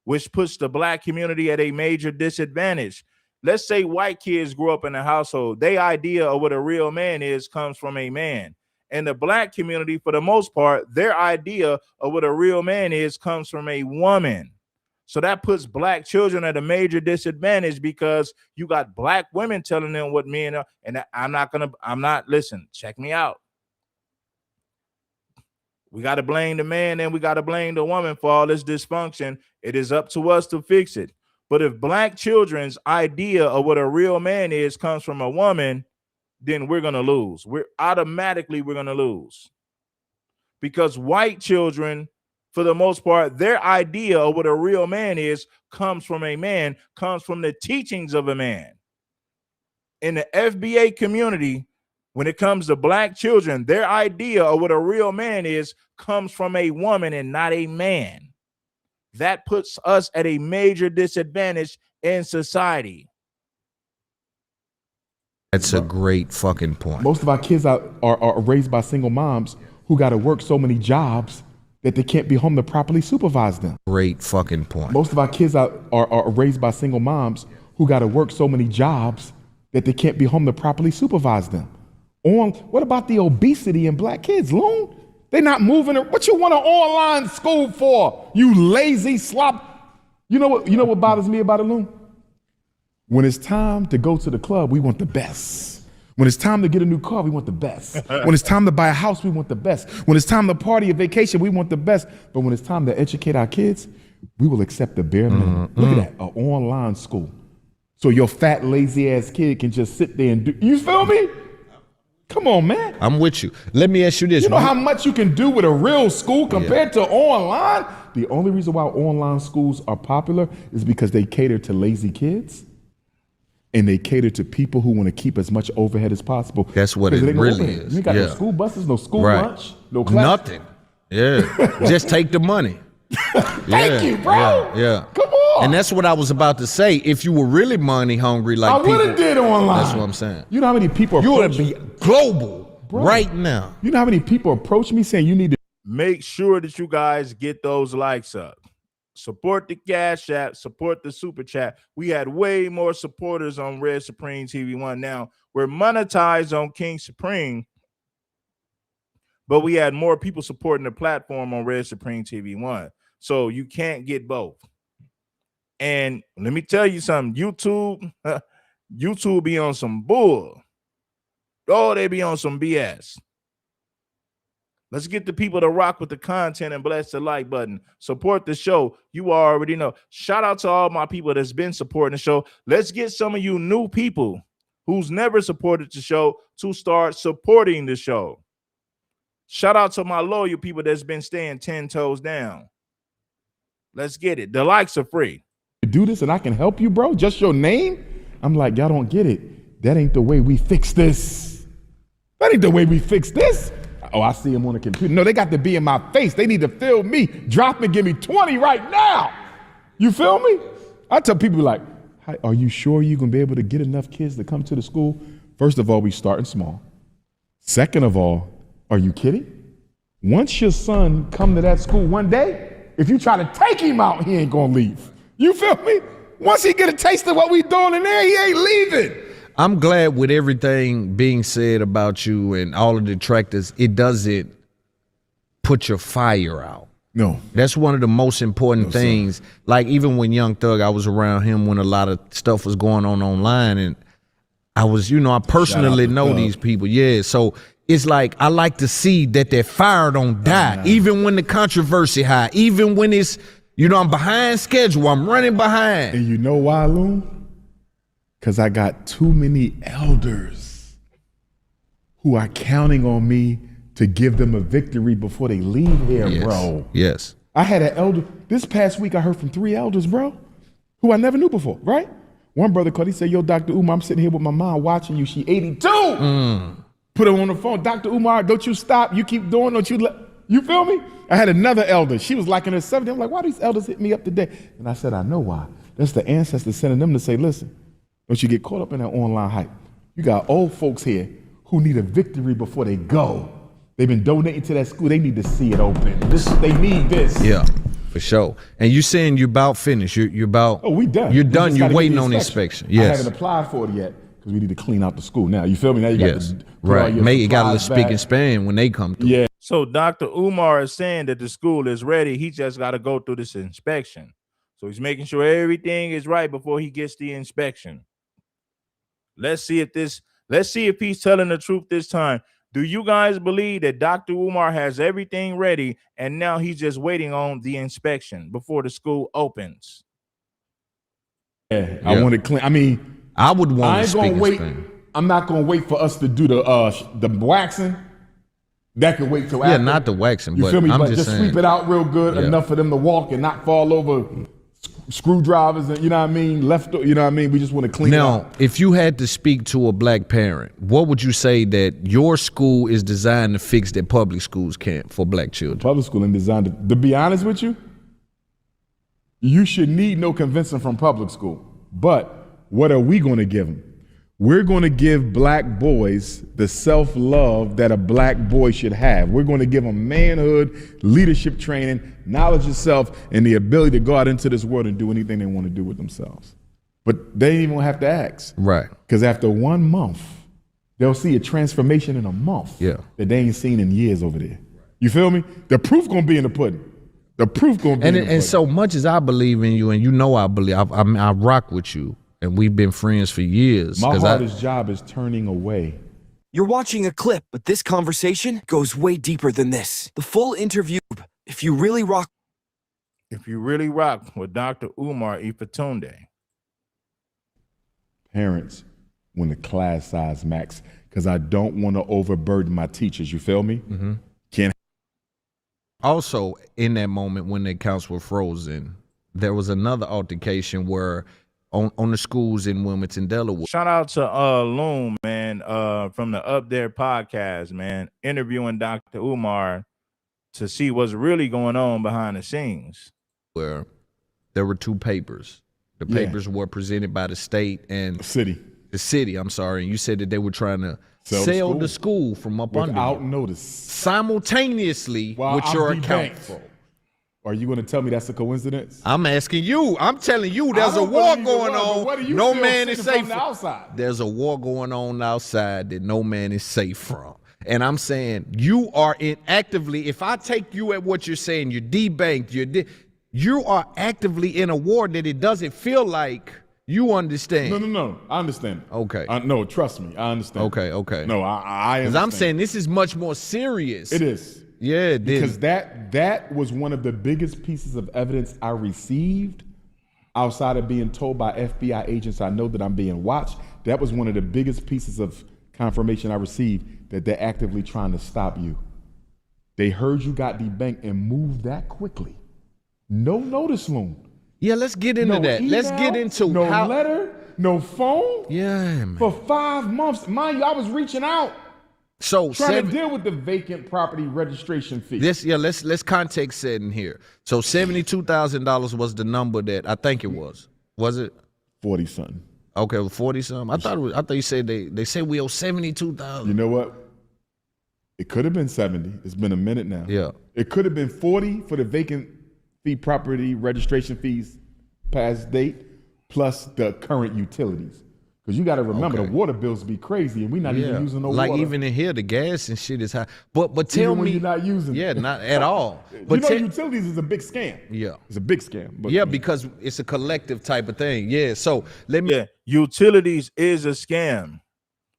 which puts the Black community at a major disadvantage. Let's say white kids grew up in a household. Their idea of what a real man is comes from a man. And the Black community, for the most part, their idea of what a real man is comes from a woman. So that puts Black children at a major disadvantage, because you got Black women telling them what men are. And listen, check me out. We got to blame the man and we got to blame the woman for all this dysfunction. It is up to us to fix it. But if Black children's idea of what a real man is comes from a woman, then we're going to lose. We're going to lose. Because white children, for the most part, their idea of what a real man is comes from a man, comes from the teachings of a man. In the FBA community, When it comes to black children, their idea of what a real man is comes from a woman and not a man. That puts us at a major disadvantage in society. That's a great fucking point. Most of our kids are raised by single moms who got to work so many jobs that they can't be home to properly supervise them. Great fucking point. Most of our kids are raised by single moms who got to work so many jobs that they can't be home to properly supervise them. What about the obesity in black kids, Loon? They not moving. What you want an online school for? You lazy slop. You know what bothers me about it, Loon? When it's time to go to the club, we want the best. When it's time to get a new car, we want the best. When it's time to buy a house, we want the best. When it's time to party a vacation, we want the best. But when it's time to educate our kids, we will accept the bare minimum. Look at that, an online school. So your fat, lazy ass kid can just sit there and do, you feel me? Come on, man. I'm with you. Let me ask you this. You know how much you can do with a real school compared to online? The only reason why online schools are popular is because they cater to lazy kids and they cater to people who want to keep as much overhead as possible. That's what it really is. You ain't got no school buses, no school lunch, no class. Nothing. Yeah. Just take the money. Thank you, bro. Yeah. Come on. And that's what I was about to say. If you were really money hungry like I would have did online. That's what I'm saying. You know how many people you would be global right now. You know how many people approach me saying you need to make sure that you guys get those likes up. Support the Cash App, support the Super Chat. We had way more supporters on Red Supreme TV1. Now we're monetized on King Supreme, but we had more people supporting the platform on Red Supreme TV1. So you can't get both. And let me tell you something, YouTube be on some bull. Oh, they be on some BS. Let's get the people to rock with the content and bless the like button. Support the show. You already know. Shout out to all my people that's been supporting the show. Let's get some of you new people who's never supported the show to start supporting the show. Shout out to my loyal people that's been staying 10 toes down. Let's get it. The likes are free. Do this and I can help you, bro. Just your name. I'm like, y'all don't get it. That ain't the way we fix this. That ain't the way we fix this. Oh, I see him on the computer. No, they got to be in my face. They need to feel me. Drop me, give me 20 right now. You feel me? I tell people like, hi, are you sure you're going to be able to get enough kids to come to the school? First of all, we starting small. Second of all, are you kidding? Once your son come to that school one day, if you try to take him out, he ain't going to leave. You feel me? Once he get a taste of what we doing in there, he ain't leaving. I'm glad with everything being said about you and all of the detractors, it doesn't put your fire out. No. That's one of the most important things. Sir. Like even when Young Thug, I was around him when a lot of stuff was going on online and I was, I personally know these people. Yeah. So it's like, I like to see that their fire don't die, even when the controversy high, even when it's, I'm behind schedule, I'm running behind. And you know why, Loon? Because I got too many elders who are counting on me to give them a victory before they leave here, bro. Yes. I had an elder. This past week, I heard from 3 elders, bro, who I never knew before, right? One brother called, he said, yo, Dr. Umar, I'm sitting here with my mom watching you. She 82. Put her on the phone. Dr. Umar, don't you stop. You keep doing, don't you you feel me? I had another elder. She was like in her 70s. I'm like, why these elders hit me up today? And I said, I know why. That's the ancestors sending them to say, listen, don't you get caught up in that online hype. You got old folks here who need a victory before they go. They've been donating to that school. They need to see it open. They need this. Yeah, for sure. And you saying you're about finished. You're about. Oh, we done. You're done. You're waiting on inspection. Yes. I haven't applied for it yet because we need to clean out the school. Now, you feel me? Now you got to right. Make it got a little speak and span when they come through. Yeah. So Dr. Umar is saying that the school is ready. He just got to go through this inspection. So he's making sure everything is right before he gets the inspection. Let's see if he's telling the truth this time. Do you guys believe that Dr. Umar has everything ready and now he's just waiting on the inspection before the school opens? Yeah. I want to clean. I mean, I would want to speak wait. I'm not going to wait for us to do the waxing. That could wait till after. Yeah, not the waxing, you but feel me? I'm but just saying, sweep it out real good enough for them to walk and not fall over screwdrivers and, you know what I mean, left, you know what I mean? We just want to clean it Now, up. if you had to speak to a black parent, what would you say that your school is designed to fix that public schools can't for black children? Public school and designed to be honest with you, you should need no convincing from public school. But what are we going to give them? We're going to give black boys the self-love that a black boy should have. We're going to give them manhood, leadership training, knowledge of self, and the ability to go out into this world and do anything they want to do with themselves. But they ain't even gonna have to ask. Right. Because after 1 month, they'll see a transformation in a month that they ain't seen in years over there. You feel me? The proof gonna be in the pudding. The proof gonna be in the pudding. And so much as I believe in you, and you know I believe, I rock with you, and we've been friends for years. My hardest job is turning away. You're watching a clip, but this conversation goes way deeper than this. The full interview, if you really rock with Dr. Umar Ifatunde. Parents, when the class size max, because I don't want to overburden my teachers. You feel me? Mm-hmm. Can't. Also, in that moment when the accounts were frozen, there was another altercation where on the schools in Wilmington, Delaware. Shout out to Loom, man, from the Up There podcast, man, interviewing Dr. Umar to see what's really going on behind the scenes. Where there were two papers. The papers were presented by the state and the city, I'm sorry. And you said that they were trying to sell the school from up under without notice. Simultaneously with your account. Are you going to tell me that's a coincidence? I'm asking you. I'm telling you, there's a war going on. No man is safe from outside. There's a war going on outside that no man is safe from. And I'm saying you are actively, if I take you at what you're saying, you're debanked, you are actively in a war that it doesn't feel like you understand. No. I understand. Okay. No, trust me. I understand. Okay. No, I understand. Because I'm saying this is much more serious. It is. Yeah, because that was one of the biggest pieces of evidence I received outside of being told by FBI agents I know that I'm being watched. That was one of the biggest pieces of confirmation I received that they're actively trying to stop you. They heard you got debanked and moved that quickly. No notice, Loon. Yeah, let's get into that. Email, let's get into no letter, no phone. Yeah, man. For 5 months, mind you, I was reaching out. So trying to deal with the vacant property registration fee. Let's context set in here. So $72,000 was the number that I think it was. Was it 40 something? Okay, 40 something. I thought you said they said we owe 72,000. You know what? It could have been 70. It's been a minute now. Yeah. It could have been 40 for the vacant fee property registration fees past date plus the current utilities. Because you got to remember the water bills be crazy and we're not even using no water. Like even in here, the gas and shit is high. But tell me, you're not using it. Not at all. But utilities is a big scam. Yeah, it's a big scam. But because it's a collective type of thing. Yeah. So let me. Yeah, utilities is a scam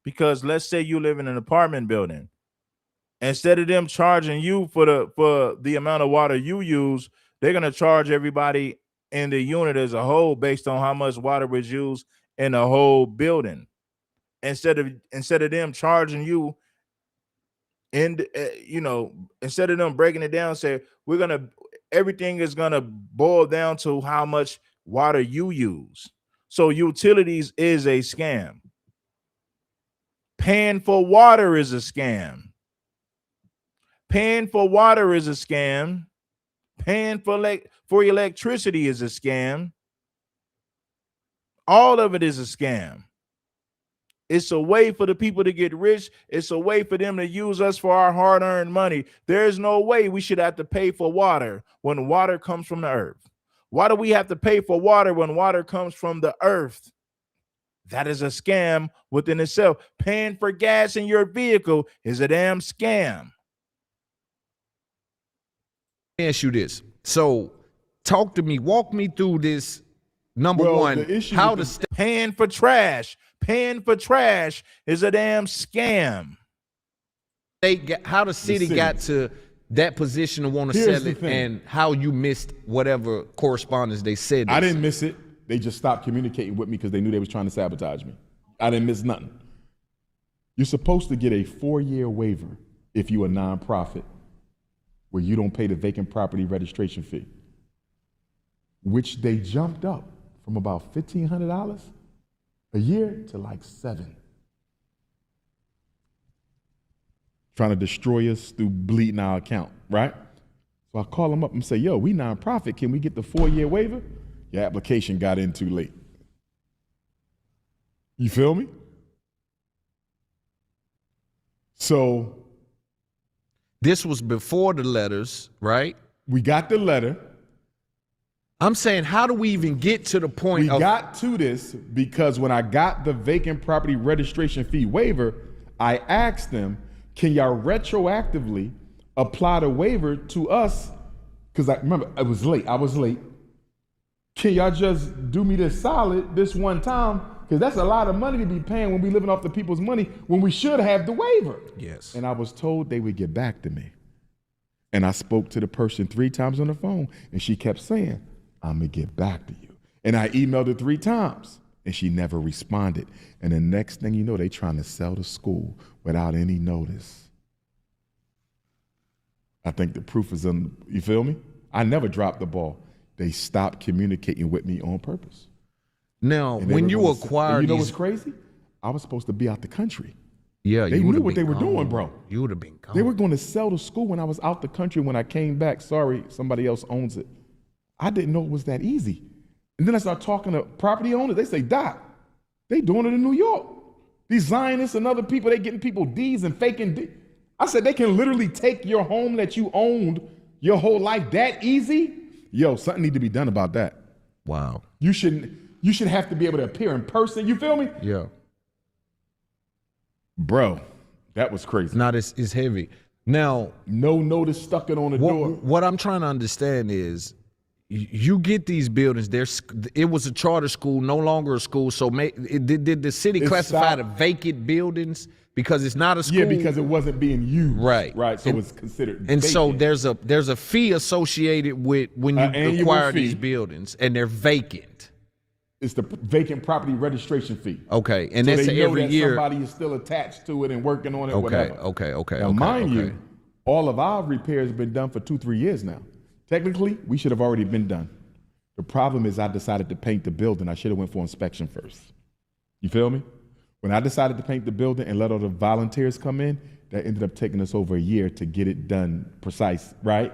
because let's say you live in an apartment building. Instead of them charging you for the amount of water you use, they're gonna charge everybody in the unit as a whole based on how much water was used in the whole building. Instead of them charging you in instead of them breaking it down, say everything is gonna boil down to how much water you use. So utilities is a scam. Paying for water is a scam. Paying for water is a scam. Paying for electricity is a scam. All of it is a scam. It's a way for the people to get rich. It's a way for them to use us for our hard-earned money. There's no way we should have to pay for water when water comes from the earth. Why do we have to pay for water when water comes from the earth? That is a scam within itself. Paying for gas in your vehicle is a damn scam. Let me ask you this. So talk to me, walk me through this. Number one, how to paying for trash. Paying for trash is a damn scam. How the city got to that position to want to sell it and how you missed whatever correspondence they said. I didn't miss it. They just stopped communicating with me because they knew they was trying to sabotage me. I didn't miss nothing. You're supposed to get a 4-year waiver if you're a nonprofit where you don't pay the vacant property registration fee. which they jumped up from about $1,500 a year to like $7,000. Trying to destroy us through bleeding our account, right? So I call them up and say, yo, we nonprofit, can we get the 4-year waiver? Your application got in too late. You feel me? So this was before the letters, right? We got the letter. I'm saying, how do we even get to the point We got to this because when I got the vacant property registration fee waiver, I asked them, can y'all retroactively apply the waiver to us? Because I remember I was late. Can y'all just do me this solid this one time? Because that's a lot of money to be paying when we living off the people's money when we should have the waiver. Yes. And I was told they would get back to me. And I spoke to the person 3 times on the phone, and she kept saying, I'm gonna get back to you. And I emailed her 3 times, and she never responded. And the next thing you know, they trying to sell the school without any notice. I think the proof is in, you feel me? I never dropped the ball. They stopped communicating with me on purpose. Now, when you acquired you know what's crazy? I was supposed to be out the country. Yeah, they knew what they were doing, bro. You would have been gone. They were going to sell the school when I was out the country. When I came back, sorry, somebody else owns it. I didn't know it was that easy. And then I started talking to property owners. They say, Doc, they doing it in New York. These Zionists and other people, they getting people deeds and faking deeds. I said, they can literally take your home that you owned your whole life that easy? Yo, something need to be done about that. Wow. You should have to be able to appear in person. You feel me? Yeah. Bro, that was crazy. Now this is heavy. Now, no notice stuck it on the door. What I'm trying to understand is, you get these buildings. It was a charter school, no longer a school. So did the city classify the vacant buildings because it's not a school? Yeah, because it wasn't being used. Right. Right. So it's considered And vacant. so there's a fee associated with when you acquire these buildings, and they're vacant. It's the vacant property registration fee. Okay, and so that's they know every that year. Somebody is still attached to it and working on it. Okay, whatever. Now, mind you, all of our repairs have been done for 2-3 years now. Technically, we should have already been done. The problem is I decided to paint the building. I should have went for inspection first. You feel me? When I decided to paint the building and let all the volunteers come in, that ended up taking us over a year to get it done precise, right?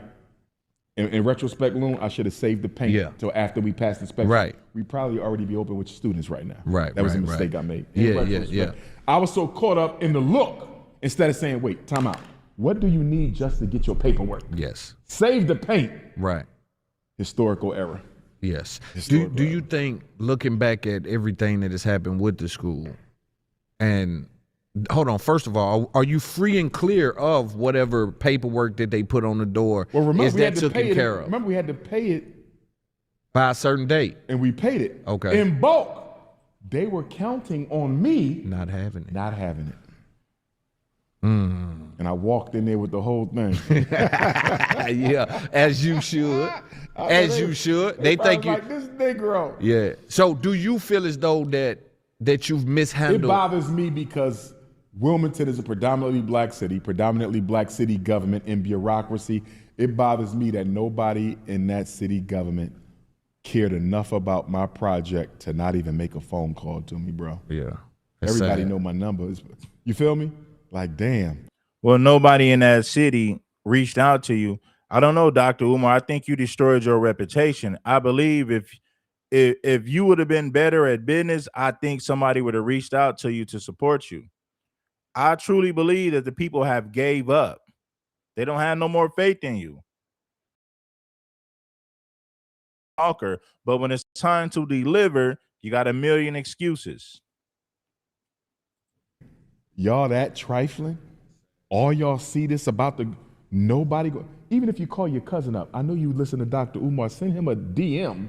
In retrospect, Loon, I should have saved the paint until after we passed inspection. Right. We'd probably already be open with students right now. Right. That was a mistake I made. Yeah. I was so caught up in the look instead of saying, wait, time out. What do you need just to get your paperwork? Yes. Save the paint. Right. Historical error. Yes. Do you think, looking back at everything that has happened with the school, and hold on, first of all, are you free and clear of whatever paperwork that they put on the door? Well, remember, is we had that to pay taken it. care of? Remember, we had to pay it by a certain date. And we paid it. Okay. In bulk. They were counting on me not having it. And I walked in there with the whole thing. Yeah, as you should. You should. They think you like this Negro. Yeah. So do you feel as though that you've mishandled? It bothers me because Wilmington is a predominantly black city government and bureaucracy. It bothers me that nobody in that city government cared enough about my project to not even make a phone call to me, bro. Yeah. Everybody know my numbers. You feel me? Like, damn. Well, nobody in that city reached out to you. I don't know, Dr. Umar. I think you destroyed your reputation. I believe if you would have been better at business, I think somebody would have reached out to you to support you. I truly believe that the people have gave up. They don't have no more faith in you. But when it's time to deliver, you got a million excuses. Y'all that trifling? All y'all see this about the nobody go. Even if you call your cousin up, I know you listen to Dr. Umar, send him a DM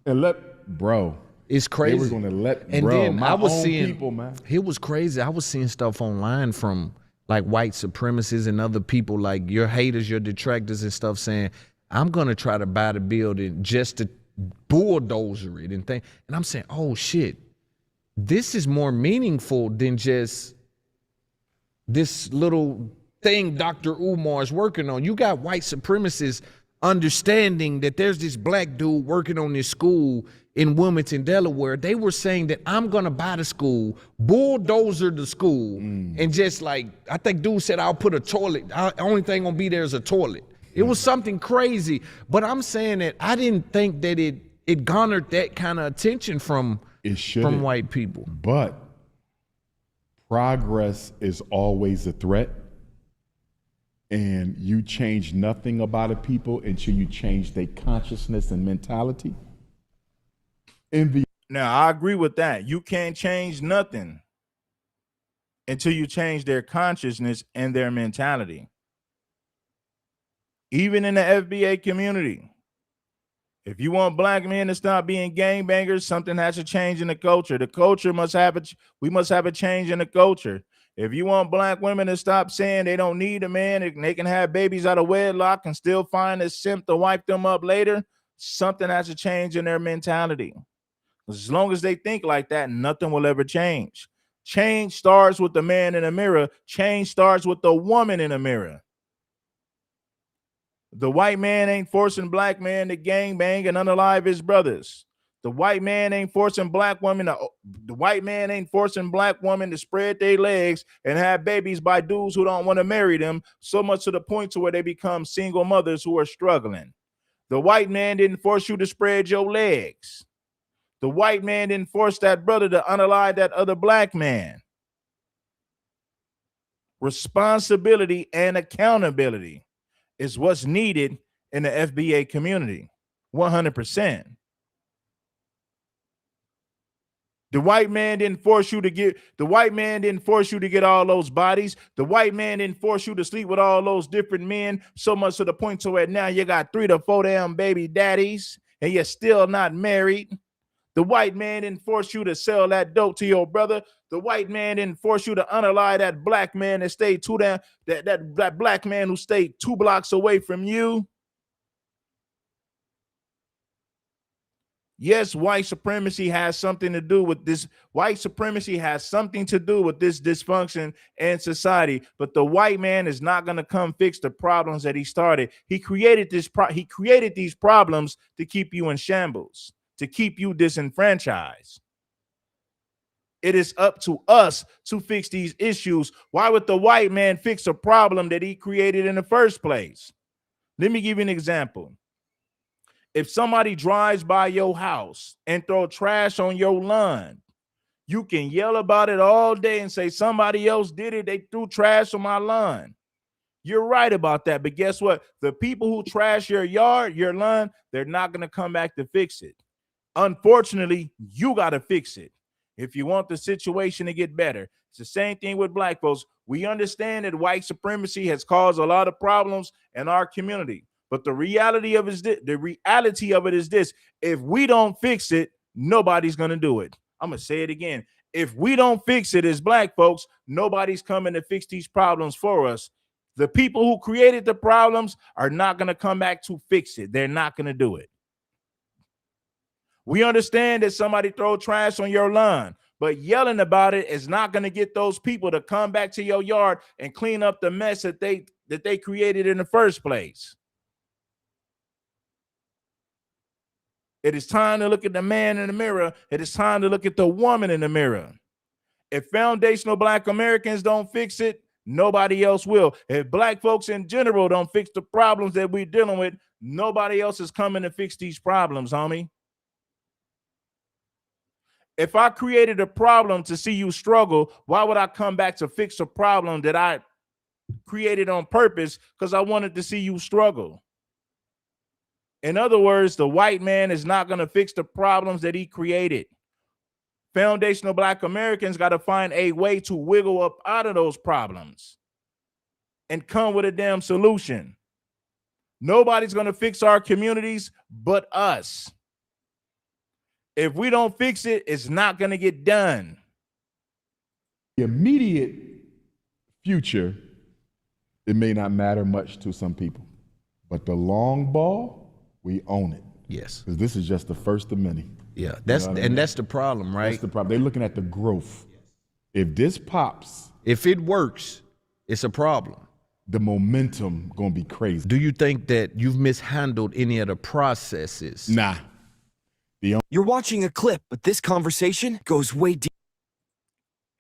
and bro. It's crazy. They were gonna let and bro, then my I was own seeing people, man. It was crazy. I was seeing stuff online from like white supremacists and other people, like your haters, your detractors and stuff, saying, I'm gonna try to buy the building just to bulldozer it and think. And I'm saying, oh shit, this is more meaningful than just this little thing Dr. Umar is working on. You got white supremacists understanding that there's this black dude working on this school in Wilmington, Delaware. They were saying that I'm gonna buy the school, bulldozer the school, and just like, I think dude said, I'll put a toilet. Only thing gonna be there is a toilet. It was something crazy. But I'm saying that I didn't think that it garnered that kind of attention from white people. But progress is always a threat. And you change nothing about a people until you change their consciousness and mentality. Now, I agree with that. You can't change nothing until you change their consciousness and their mentality. Even in the FBA community, if you want black men to stop being gangbangers, something has to change in the culture. The culture must have we must have a change in the culture. If you want black women to stop saying they don't need a man and they can have babies out of wedlock and still find a simp to wipe them up later, something has to change in their mentality. As long as they think like that, nothing will ever change. Change starts with the man in the mirror. Change starts with the woman in the mirror. The white man ain't forcing black man to gangbang and unalive his brothers. The white man ain't forcing black women to spread their legs and have babies by dudes who don't want to marry them, so much to the point to where they become single mothers who are struggling. The white man didn't force you to spread your legs. The white man didn't force that brother to unalive that other black man. Responsibility and accountability is what's needed in the FBA community. 100%. The white man didn't force you to get all those bodies. The white man didn't force you to sleep with all those different men, so much to the point to where now you got 3 to 4 damn baby daddies and you're still not married. The white man didn't force you to sell that dope to your brother. The white man didn't force you to unalive that black man that stayed that black man who stayed 2 blocks away from you. Yes, white supremacy has something to do with this. White supremacy has something to do with this dysfunction in society. But the white man is not going to come fix the problems that he started. He created these problems to keep you in shambles, to keep you disenfranchised. It is up to us to fix these issues. Why would the white man fix a problem that he created in the first place? Let me give you an example. If somebody drives by your house and throw trash on your lawn, you can yell about it all day and say somebody else did it. They threw trash on my lawn. You're right about that. But guess what? The people who trash your yard, your lawn, they're not going to come back to fix it. Unfortunately, you got to fix it if you want the situation to get better. It's the same thing with black folks. We understand that white supremacy has caused a lot of problems in our community. But the reality of it is this: if we don't fix it, nobody's going to do it. I'm going to say it again. If we don't fix it as black folks, nobody's coming to fix these problems for us. The people who created the problems are not going to come back to fix it. They're not going to do it. We understand that somebody throw trash on your lawn, but yelling about it is not going to get those people to come back to your yard and clean up the mess that they created in the first place. It is time to look at the man in the mirror. It is time to look at the woman in the mirror. If foundational black Americans don't fix it, nobody else will. If black folks in general don't fix the problems that we're dealing with, nobody else is coming to fix these problems, homie. If I created a problem to see you struggle, why would I come back to fix a problem that I created on purpose because I wanted to see you struggle? In other words, the white man is not going to fix the problems that he created. Foundational black Americans got to find a way to wiggle up out of those problems and come with a damn solution. Nobody's going to fix our communities but us. If we don't fix it, it's not going to get done. The immediate future, it may not matter much to some people, but the long ball, we own it. Yes. Because this is just the first of many. Yeah, that's the problem, right? That's the problem. They're looking at the growth. If this pops, if it works, it's a problem. the momentum gonna be crazy. Do you think that you've mishandled any of the processes? Nah. You're watching a clip, but this conversation goes way deep.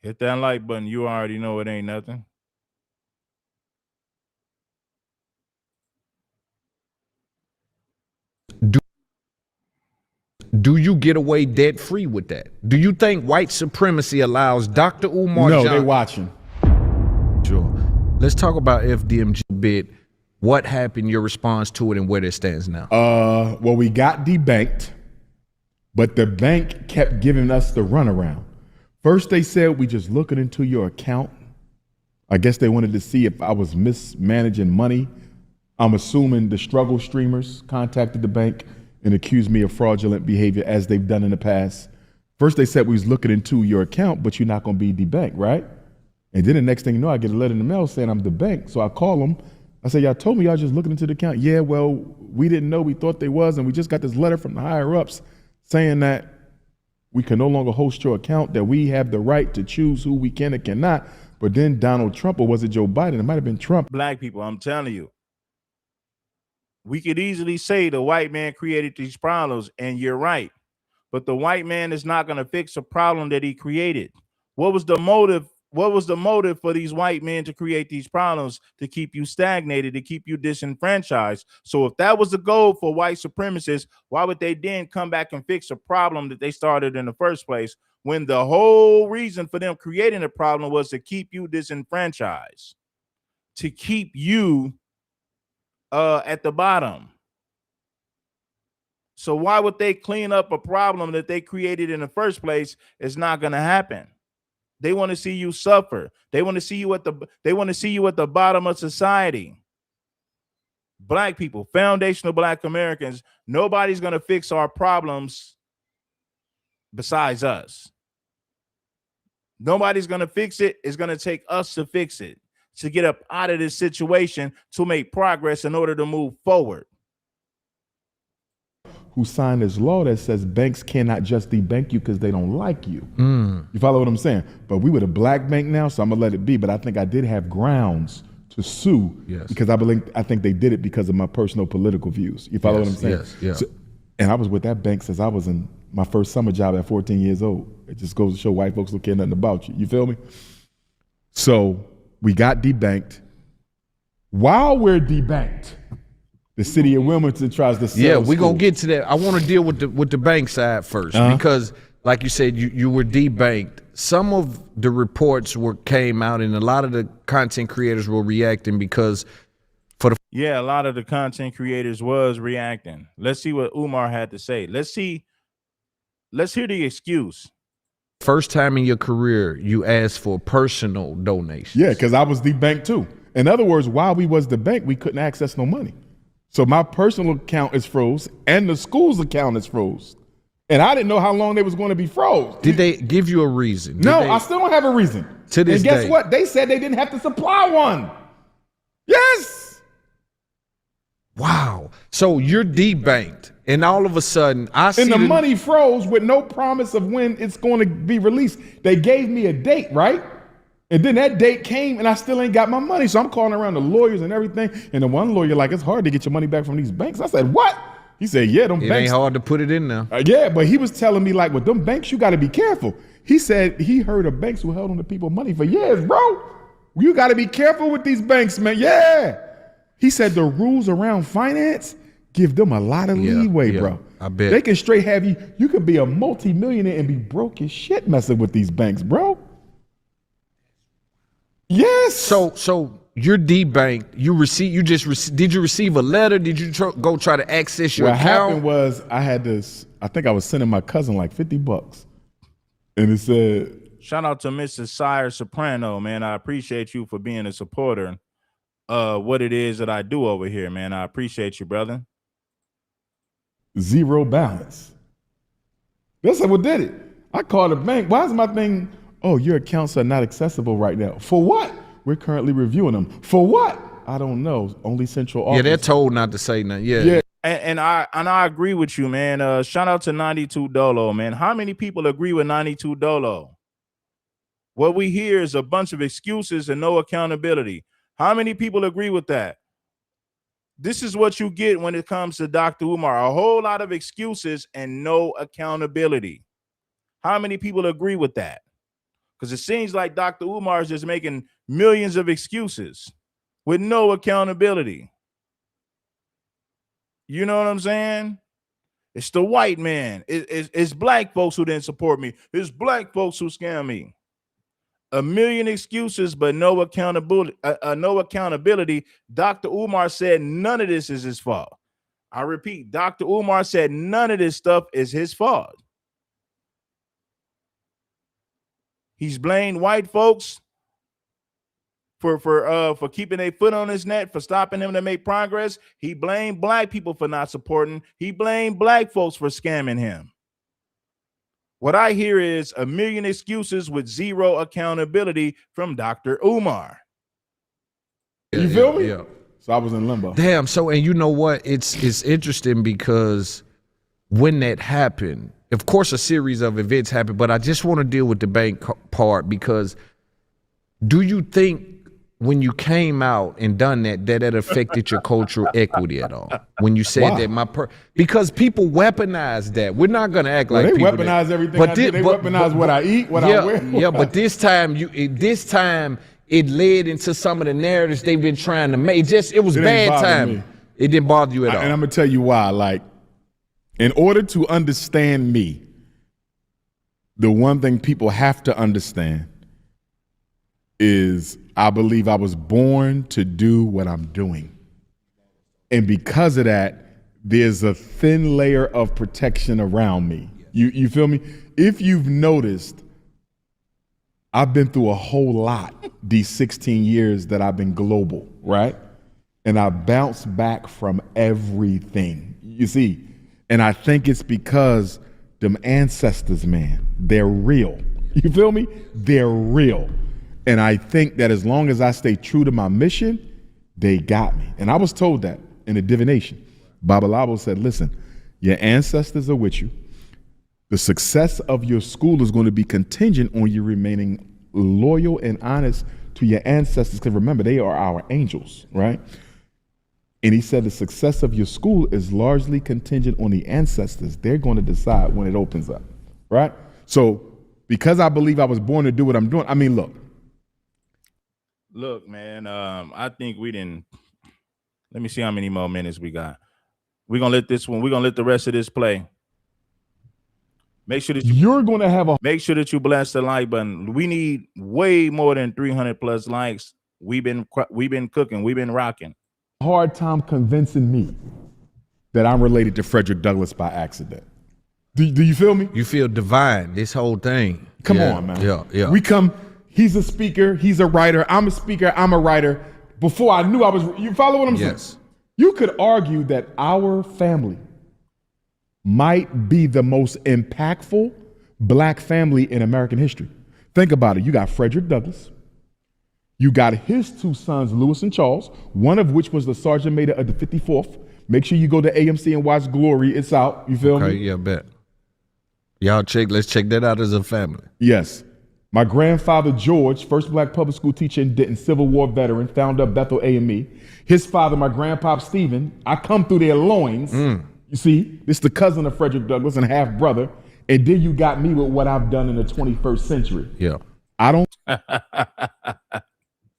Hit that like button. You already know it ain't nothing. Do you get away debt free with that? Do you think white supremacy allows Dr. Umar No, Johnson? they watching. Sure. Let's talk about FDMG a bit. What happened, your response to it, and where it stands now? Well, we got debanked, but the bank kept giving us the runaround. First, they said we just looking into your account. I guess they wanted to see if I was mismanaging money. I'm assuming the struggle streamers contacted the bank and accused me of fraudulent behavior as they've done in the past. First, they said we was looking into your account, but you're not going to be debanked, right? And then the next thing you know, I get a letter in the mail saying I'm debanked. So I call them. I say, y'all told me y'all just looking into the account. Yeah, well, we didn't know. We thought they was, and we just got this letter from the higher ups saying that we can no longer host your account, that we have the right to choose who we can and cannot. But then Donald Trump, or was it Joe Biden? It might have been Trump. Black people, I'm telling you. We could easily say the white man created these problems, and you're right. But the white man is not going to fix a problem that he created. What was the motive? What was the motive for these white men to create these problems? To keep you stagnated, to keep you disenfranchised. So if that was the goal for white supremacists, why would they then come back and fix a problem that they started in the first place, when the whole reason for them creating the problem was to keep you disenfranchised, to keep you at the bottom? So why would they clean up a problem that they created in the first place? It's not going to happen. They want to see you suffer. They want to see you at the bottom of society. Black people, foundational Black Americans, nobody's going to fix our problems besides us. Nobody's going to fix it. It's going to take us to fix it, to get up out of this situation, to make progress in order to move forward. Who signed this law that says banks cannot just debank you because they don't like you. You follow what I'm saying? But we were the black bank now, so I'm gonna let it be. But I think I did have grounds to sue because I think they did it because of my personal political views. You follow what I'm saying? Yes. So, and I was with that bank since I was in my first summer job at 14 years old. It just goes to show white folks don't care nothing about you. You feel me? So we got debanked. While we're debanked, the city of Wilmington tries to sell. Yeah, we're gonna get to that. I want to deal with the bank side first, because like you said, you were debanked. Some of the reports came out, and a lot of the content creators were reacting because a lot of the content creators was reacting. Let's see what Umar had to say. Let's hear the excuse. First time in your career, you asked for personal donations. Yeah, because I was debanked too. In other words, while we was the bank, we couldn't access no money. So my personal account is froze and the school's account is froze. And I didn't know how long they was going to be froze. Did they give you a reason? I still don't have a reason. To this day. And guess day. what? They said they didn't have to supply one. Yes. Wow. So you're debanked, and all of a sudden I see and the money froze with no promise of when it's going to be released. They gave me a date, right? And then that date came and I still ain't got my money. So I'm calling around the lawyers and everything. And the one lawyer like, it's hard to get your money back from these banks. I said, what? He said, yeah, them banks. It ain't hard to put it in there. Yeah, but he was telling me like, with them banks, you got to be careful. He said he heard of banks who held on to people money for years, bro. You got to be careful with these banks, man. Yeah. He said the rules around finance give them a lot of leeway, bro. I bet. They can straight have you could be a multi-millionaire and be broke as shit messing with these banks, bro. Yes. So you're debanked. Did you receive a letter? Did you go try to access your account? What happened was I think I was sending my cousin like $50. And it said, shout out to Mrs. Sire Soprano, man. I appreciate you for being a supporter of what it is that I do over here, man. I appreciate you, brother. Zero balance. That's what did it. I called the bank. Why is my thing? Oh, your accounts are not accessible right now. For what? We're currently reviewing them. For what? I don't know. Only central office. Yeah, they're told not to say nothing. Yeah. And I agree with you, man. Shout out to 92 Dolo, man. How many people agree with 92 Dolo? What we hear is a bunch of excuses and no accountability. How many people agree with that? This is what you get when it comes to Dr. Umar. A whole lot of excuses and no accountability. How many people agree with that? Because it seems like Dr. Umar is just making millions of excuses with no accountability. You know what I'm saying? It's the white man. It's black folks who didn't support me. It's black folks who scam me. A million excuses, but no accountability. No accountability. Dr. Umar said none of this is his fault. I repeat, Dr. Umar said none of this stuff is his fault. He's blamed white folks for keeping their foot on his neck, for stopping him to make progress. He blamed black people for not supporting. He blamed black folks for scamming him. What I hear is a million excuses with zero accountability from Dr. Umar. You feel me? Yeah. So I was in limbo. Damn. So, and you know what? It's interesting because when that happened, of course, a series of events happened, but I just want to deal with the bank part, because do you think when you came out and done that affected your cultural equity at all? When you said that because people weaponize that. We're not gonna act like they people weaponize everything. But they weaponize what I eat, what I wear. Yeah, but this time it led into some of the narratives they've been trying to make. It was bad time. It didn't bother you at all. And I'm gonna tell you why. Like, in order to understand me, the one thing people have to understand is I believe I was born to do what I'm doing. And because of that, there's a thin layer of protection around me. You feel me? If you've noticed, I've been through a whole lot these 16 years that I've been global, right? And I bounced back from everything, you see. And I think it's because them ancestors, man, they're real. You feel me? They're real. And I think that as long as I stay true to my mission, they got me. And I was told that in a divination. Babalabo said, listen, your ancestors are with you. The success of your school is going to be contingent on you remaining loyal and honest to your ancestors. Because remember, they are our angels, right? And he said the success of your school is largely contingent on the ancestors. They're going to decide when it opens up, right? So because I believe I was born to do what I'm doing, I mean, Look, man, I think we didn't. Let me see how many more minutes we got. We're gonna let the rest of this play. Make sure that make sure that you bless the like button. We need way more than 300 plus likes. We've been cooking, we've been rocking. Hard time convincing me that I'm related to Frederick Douglass by accident. Do you feel me? You feel divine, this whole thing. Come on, man. Yeah. We come. He's a speaker. He's a writer. I'm a speaker. I'm a writer. Before I knew I was, you follow what I'm saying? You could argue that our family might be the most impactful black family in American history. Think about it. You got Frederick Douglass. You got his two sons, Lewis and Charles, one of which was the Sergeant Major of the 54th. Make sure you go to AMC and watch Glory. It's out. You feel me? Okay, yeah, bet. Let's check that out as a family. Yes. My grandfather, George, first black public school teacher in Denton, Civil War veteran, found up Bethel AME. His father, my grandpop, Stephen, I come through their loins. You see, this is the cousin of Frederick Douglass and half brother. And then you got me with what I've done in the 21st century. Yeah. I don't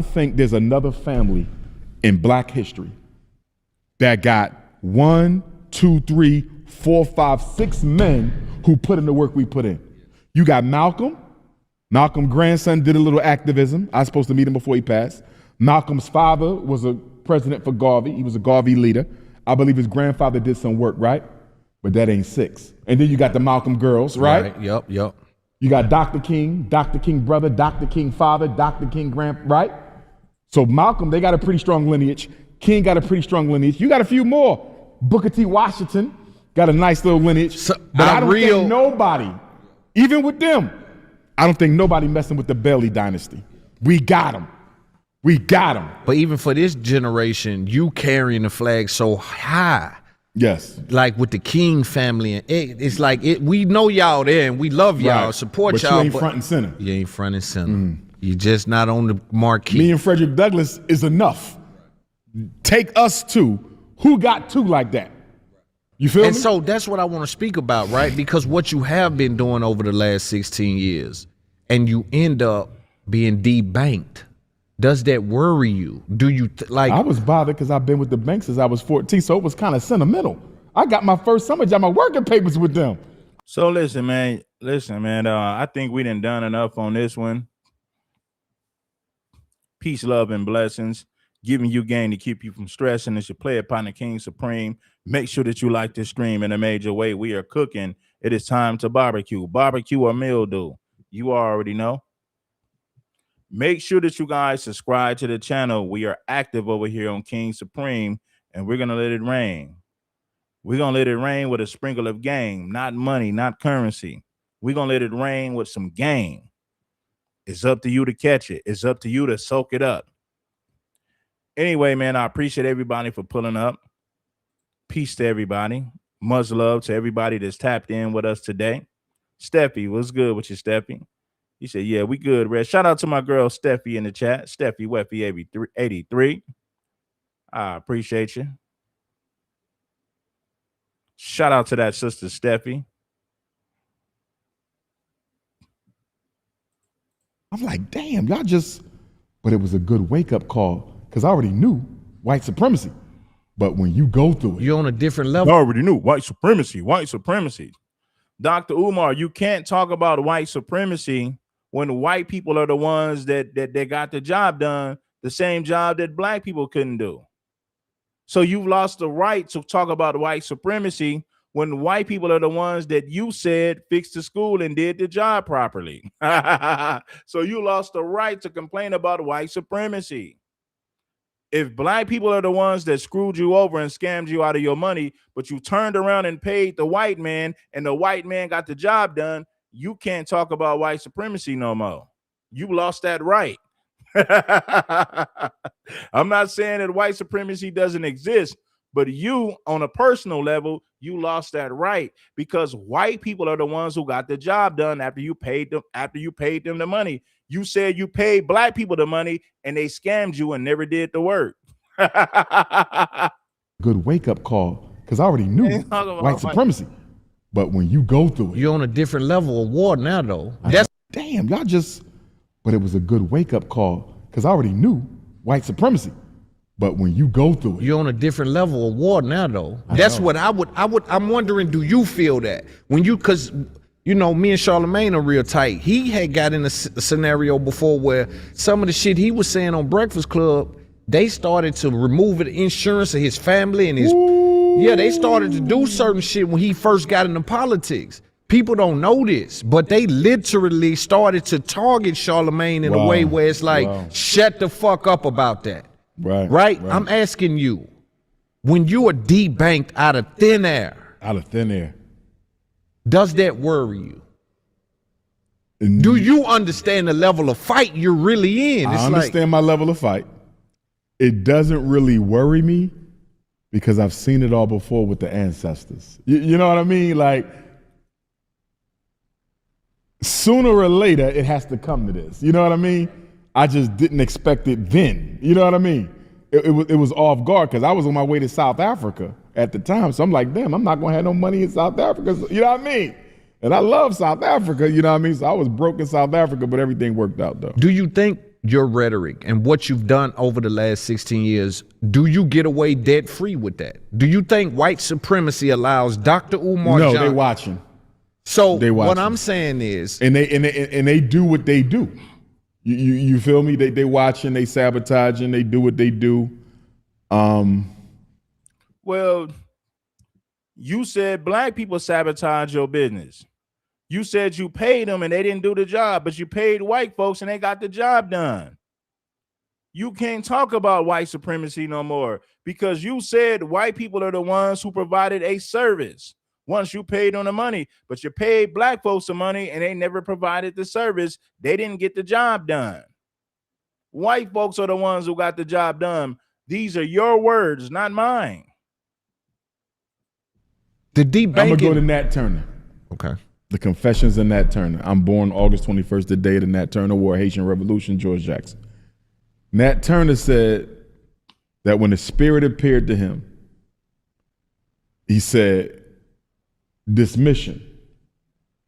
think there's another family in black history that got 1, 2, 3, 4, 5, 6 men who put in the work we put in. You got Malcolm. Malcolm's grandson did a little activism. I was supposed to meet him before he passed. Malcolm's father was a president for Garvey. He was a Garvey leader. I believe his grandfather did some work, right? But that ain't 6. And then you got the Malcolm girls, right? Yep. You got Dr. King brother, Dr. King father, Dr. King right? So Malcolm, they got a pretty strong lineage. King got a pretty strong lineage. You got a few more. Booker T. Washington got a nice little lineage. But I don't think nobody, even with them, I don't think nobody messing with the Bailey dynasty. We got them. But even for this generation, you carrying the flag so high. Yes. Like with the King family. And it's like, we know y'all there and we love y'all, support but y'all. You ain't front and center. You ain't front and center. You're just not on the marquee. Me and Frederick Douglass is enough. Take us two. Who got two like that? You feel me? And so that's what I want to speak about, right? Because what you have been doing over the last 16 years, and you end up being debanked. Does that worry you? Do you like? I was bothered because I've been with the bank since I was 14, so it was kind of sentimental. I got my first summer job, my working papers with them. So listen, man. I think we done enough on this one. Peace, love, and blessings. Giving you game to keep you from stressing. It's your player partner, King Supreme. Make sure that you like this stream in a major way. We are cooking. It is time to barbecue. Barbecue or mildew. You already know. Make sure that you guys subscribe to the channel. We are active over here on King Supreme, and we're going to let it rain. We're going to let it rain with a sprinkle of game, not money, not currency. We're going to let it rain with some game. It's up to you to catch it. It's up to you to soak it up. Anyway, man, I appreciate everybody for pulling up. Peace to everybody. Much love to everybody that's tapped in with us today. Steffi, what's good with you, Steffi? He said, yeah, we good, Red. Shout out to my girl, Steffi, in the chat. Steffi Weffy 83. I appreciate you. Shout out to that sister, Steffi. I'm like, damn, y'all just, but it was a good wake-up call because I already knew white supremacy. But when you go through it, you're on a different level. I already knew white supremacy, white supremacy. Dr. Umar, you can't talk about white supremacy when white people are the ones that got the job done, the same job that black people couldn't do. So you've lost the right to talk about white supremacy when white people are the ones that you said fixed the school and did the job properly. So you lost the right to complain about white supremacy. If black people are the ones that screwed you over and scammed you out of your money, but you turned around and paid the white man and the white man got the job done, you can't talk about white supremacy no more. You lost that right. I'm not saying that white supremacy doesn't exist, but you, on a personal level, you lost that right because white people are the ones who got the job done after you paid them the money. You said you paid black people the money and they scammed you and never did the work. good wake-up call because I already knew white supremacy. But when you go through it, you're on a different level of war now, though. Damn, y'all just, but it was a good wake-up call because I already knew white supremacy. But when you go through it, you're on a different level of war now, though. That's what I'm wondering, do you feel that? When you, because, you know, me and Charlemagne are real tight. He had got in a scenario before where some of the shit he was saying on Breakfast Club, they started to remove the insurance of his family and his, they started to do certain shit when he first got into politics. People don't know this, but they literally started to target Charlemagne in a way where it's like, shut the fuck up about that. Right? I'm asking you, when you are debanked out of thin air, does that worry you? Do you understand the level of fight you're really in? I understand my level of fight. It doesn't really worry me because I've seen it all before with the ancestors. You know what I mean? Like, sooner or later, it has to come to this. You know what I mean? I just didn't expect it then. You know what I mean? It was off guard because I was on my way to South Africa at the time. So I'm like, damn, I'm not going to have no money in South Africa. So, you know what I mean? And I love South Africa, you know what I mean? So I was broke in South Africa, but everything worked out, though. Do you think your rhetoric and what you've done over the last 16 years, do you get away debt-free with that? Do you think white supremacy allows Dr. Umar Johnson? No, they watching. So what I'm saying is... And they do what they do. You feel me? They watching, they sabotaging, they do what they do. Well, you said black people sabotage your business. You said you paid them and they didn't do the job, but you paid white folks and they got the job done. You can't talk about white supremacy no more because you said white people are the ones who provided a service. Once you paid them the money, but you paid black folks the money and they never provided the service. They didn't get the job done. White folks are the ones who got the job done. These are your words, not mine. The debanking. I'm going to go to Nat Turner. Okay. The Confessions of Nat Turner. I'm born August 21st, the day of the Nat Turner War, Haitian Revolution, George Jackson. Nat Turner said that when the Spirit appeared to him, he said, this mission,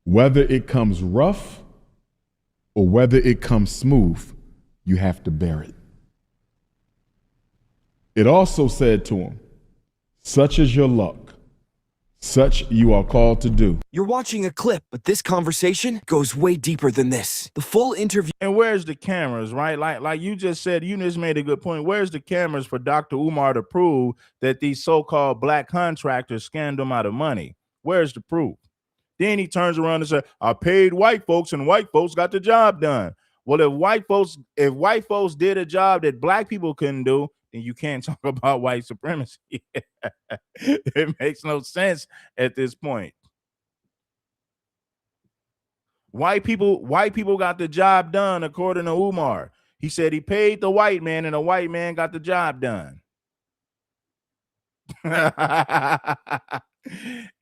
whether it comes rough or whether it comes smooth, you have to bear it. It also said to him, such is your luck. Such you are called to do. You're watching a clip, but this conversation goes way deeper than this. The full interview. And where's the cameras, right? Like you just said, you just made a good point. Where's the cameras for Dr. Umar to prove that these so-called black contractors scammed him out of money? Where's the proof? Then he turns around and says, I paid white folks and white folks got the job done. Well, if white folks did a job that black people couldn't do, then you can't talk about white supremacy. It makes no sense at this point. White people got the job done according to Umar. He said he paid the white man and the white man got the job done.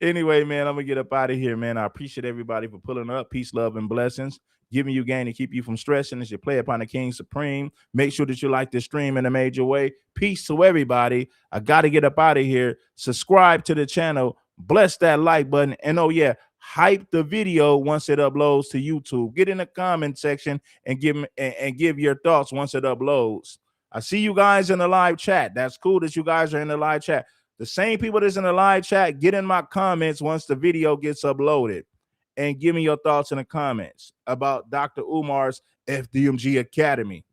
Anyway, man, I'm gonna get up out of here, man. I appreciate everybody for pulling up. Peace, love, and blessings. Giving you gain to keep you from stressing as you play upon the King Supreme. Make sure that you like this stream in a major way. Peace to everybody. I got to get up out of here. Subscribe to the channel. Bless that like button. And oh, yeah, hype the video once it uploads to YouTube. Get in the comment section and give your thoughts once it uploads. I see you guys in the live chat. That's cool that you guys are in the live chat. The same people that's in the live chat, get in my comments once the video gets uploaded. And give me your thoughts in the comments about Dr. Umar's FDMG Academy.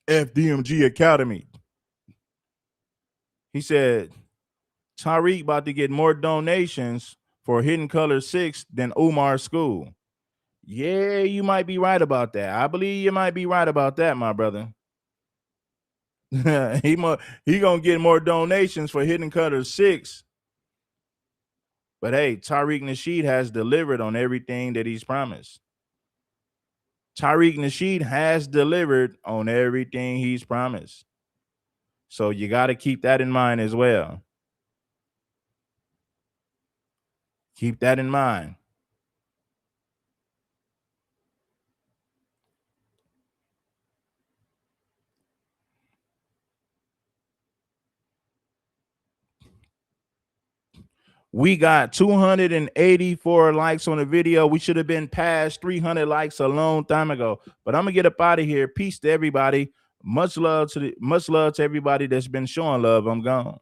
FDMG Academy. He said, Tariq about to get more donations for Hidden Color 6 than Umar's school. Yeah, you might be right about that. I believe you might be right about that, my brother. He gonna get more donations for Hidden Color 6. But hey, Tariq Nasheed has delivered on everything that he's promised. Tariq Nasheed has delivered on everything he's promised. So you got to keep that in mind as well. Keep that in mind. We got 284 likes on the video. We should have been past 300 likes a long time ago. But I'm gonna get up out of here. Peace to everybody. Much love to everybody that's been showing love. I'm gone.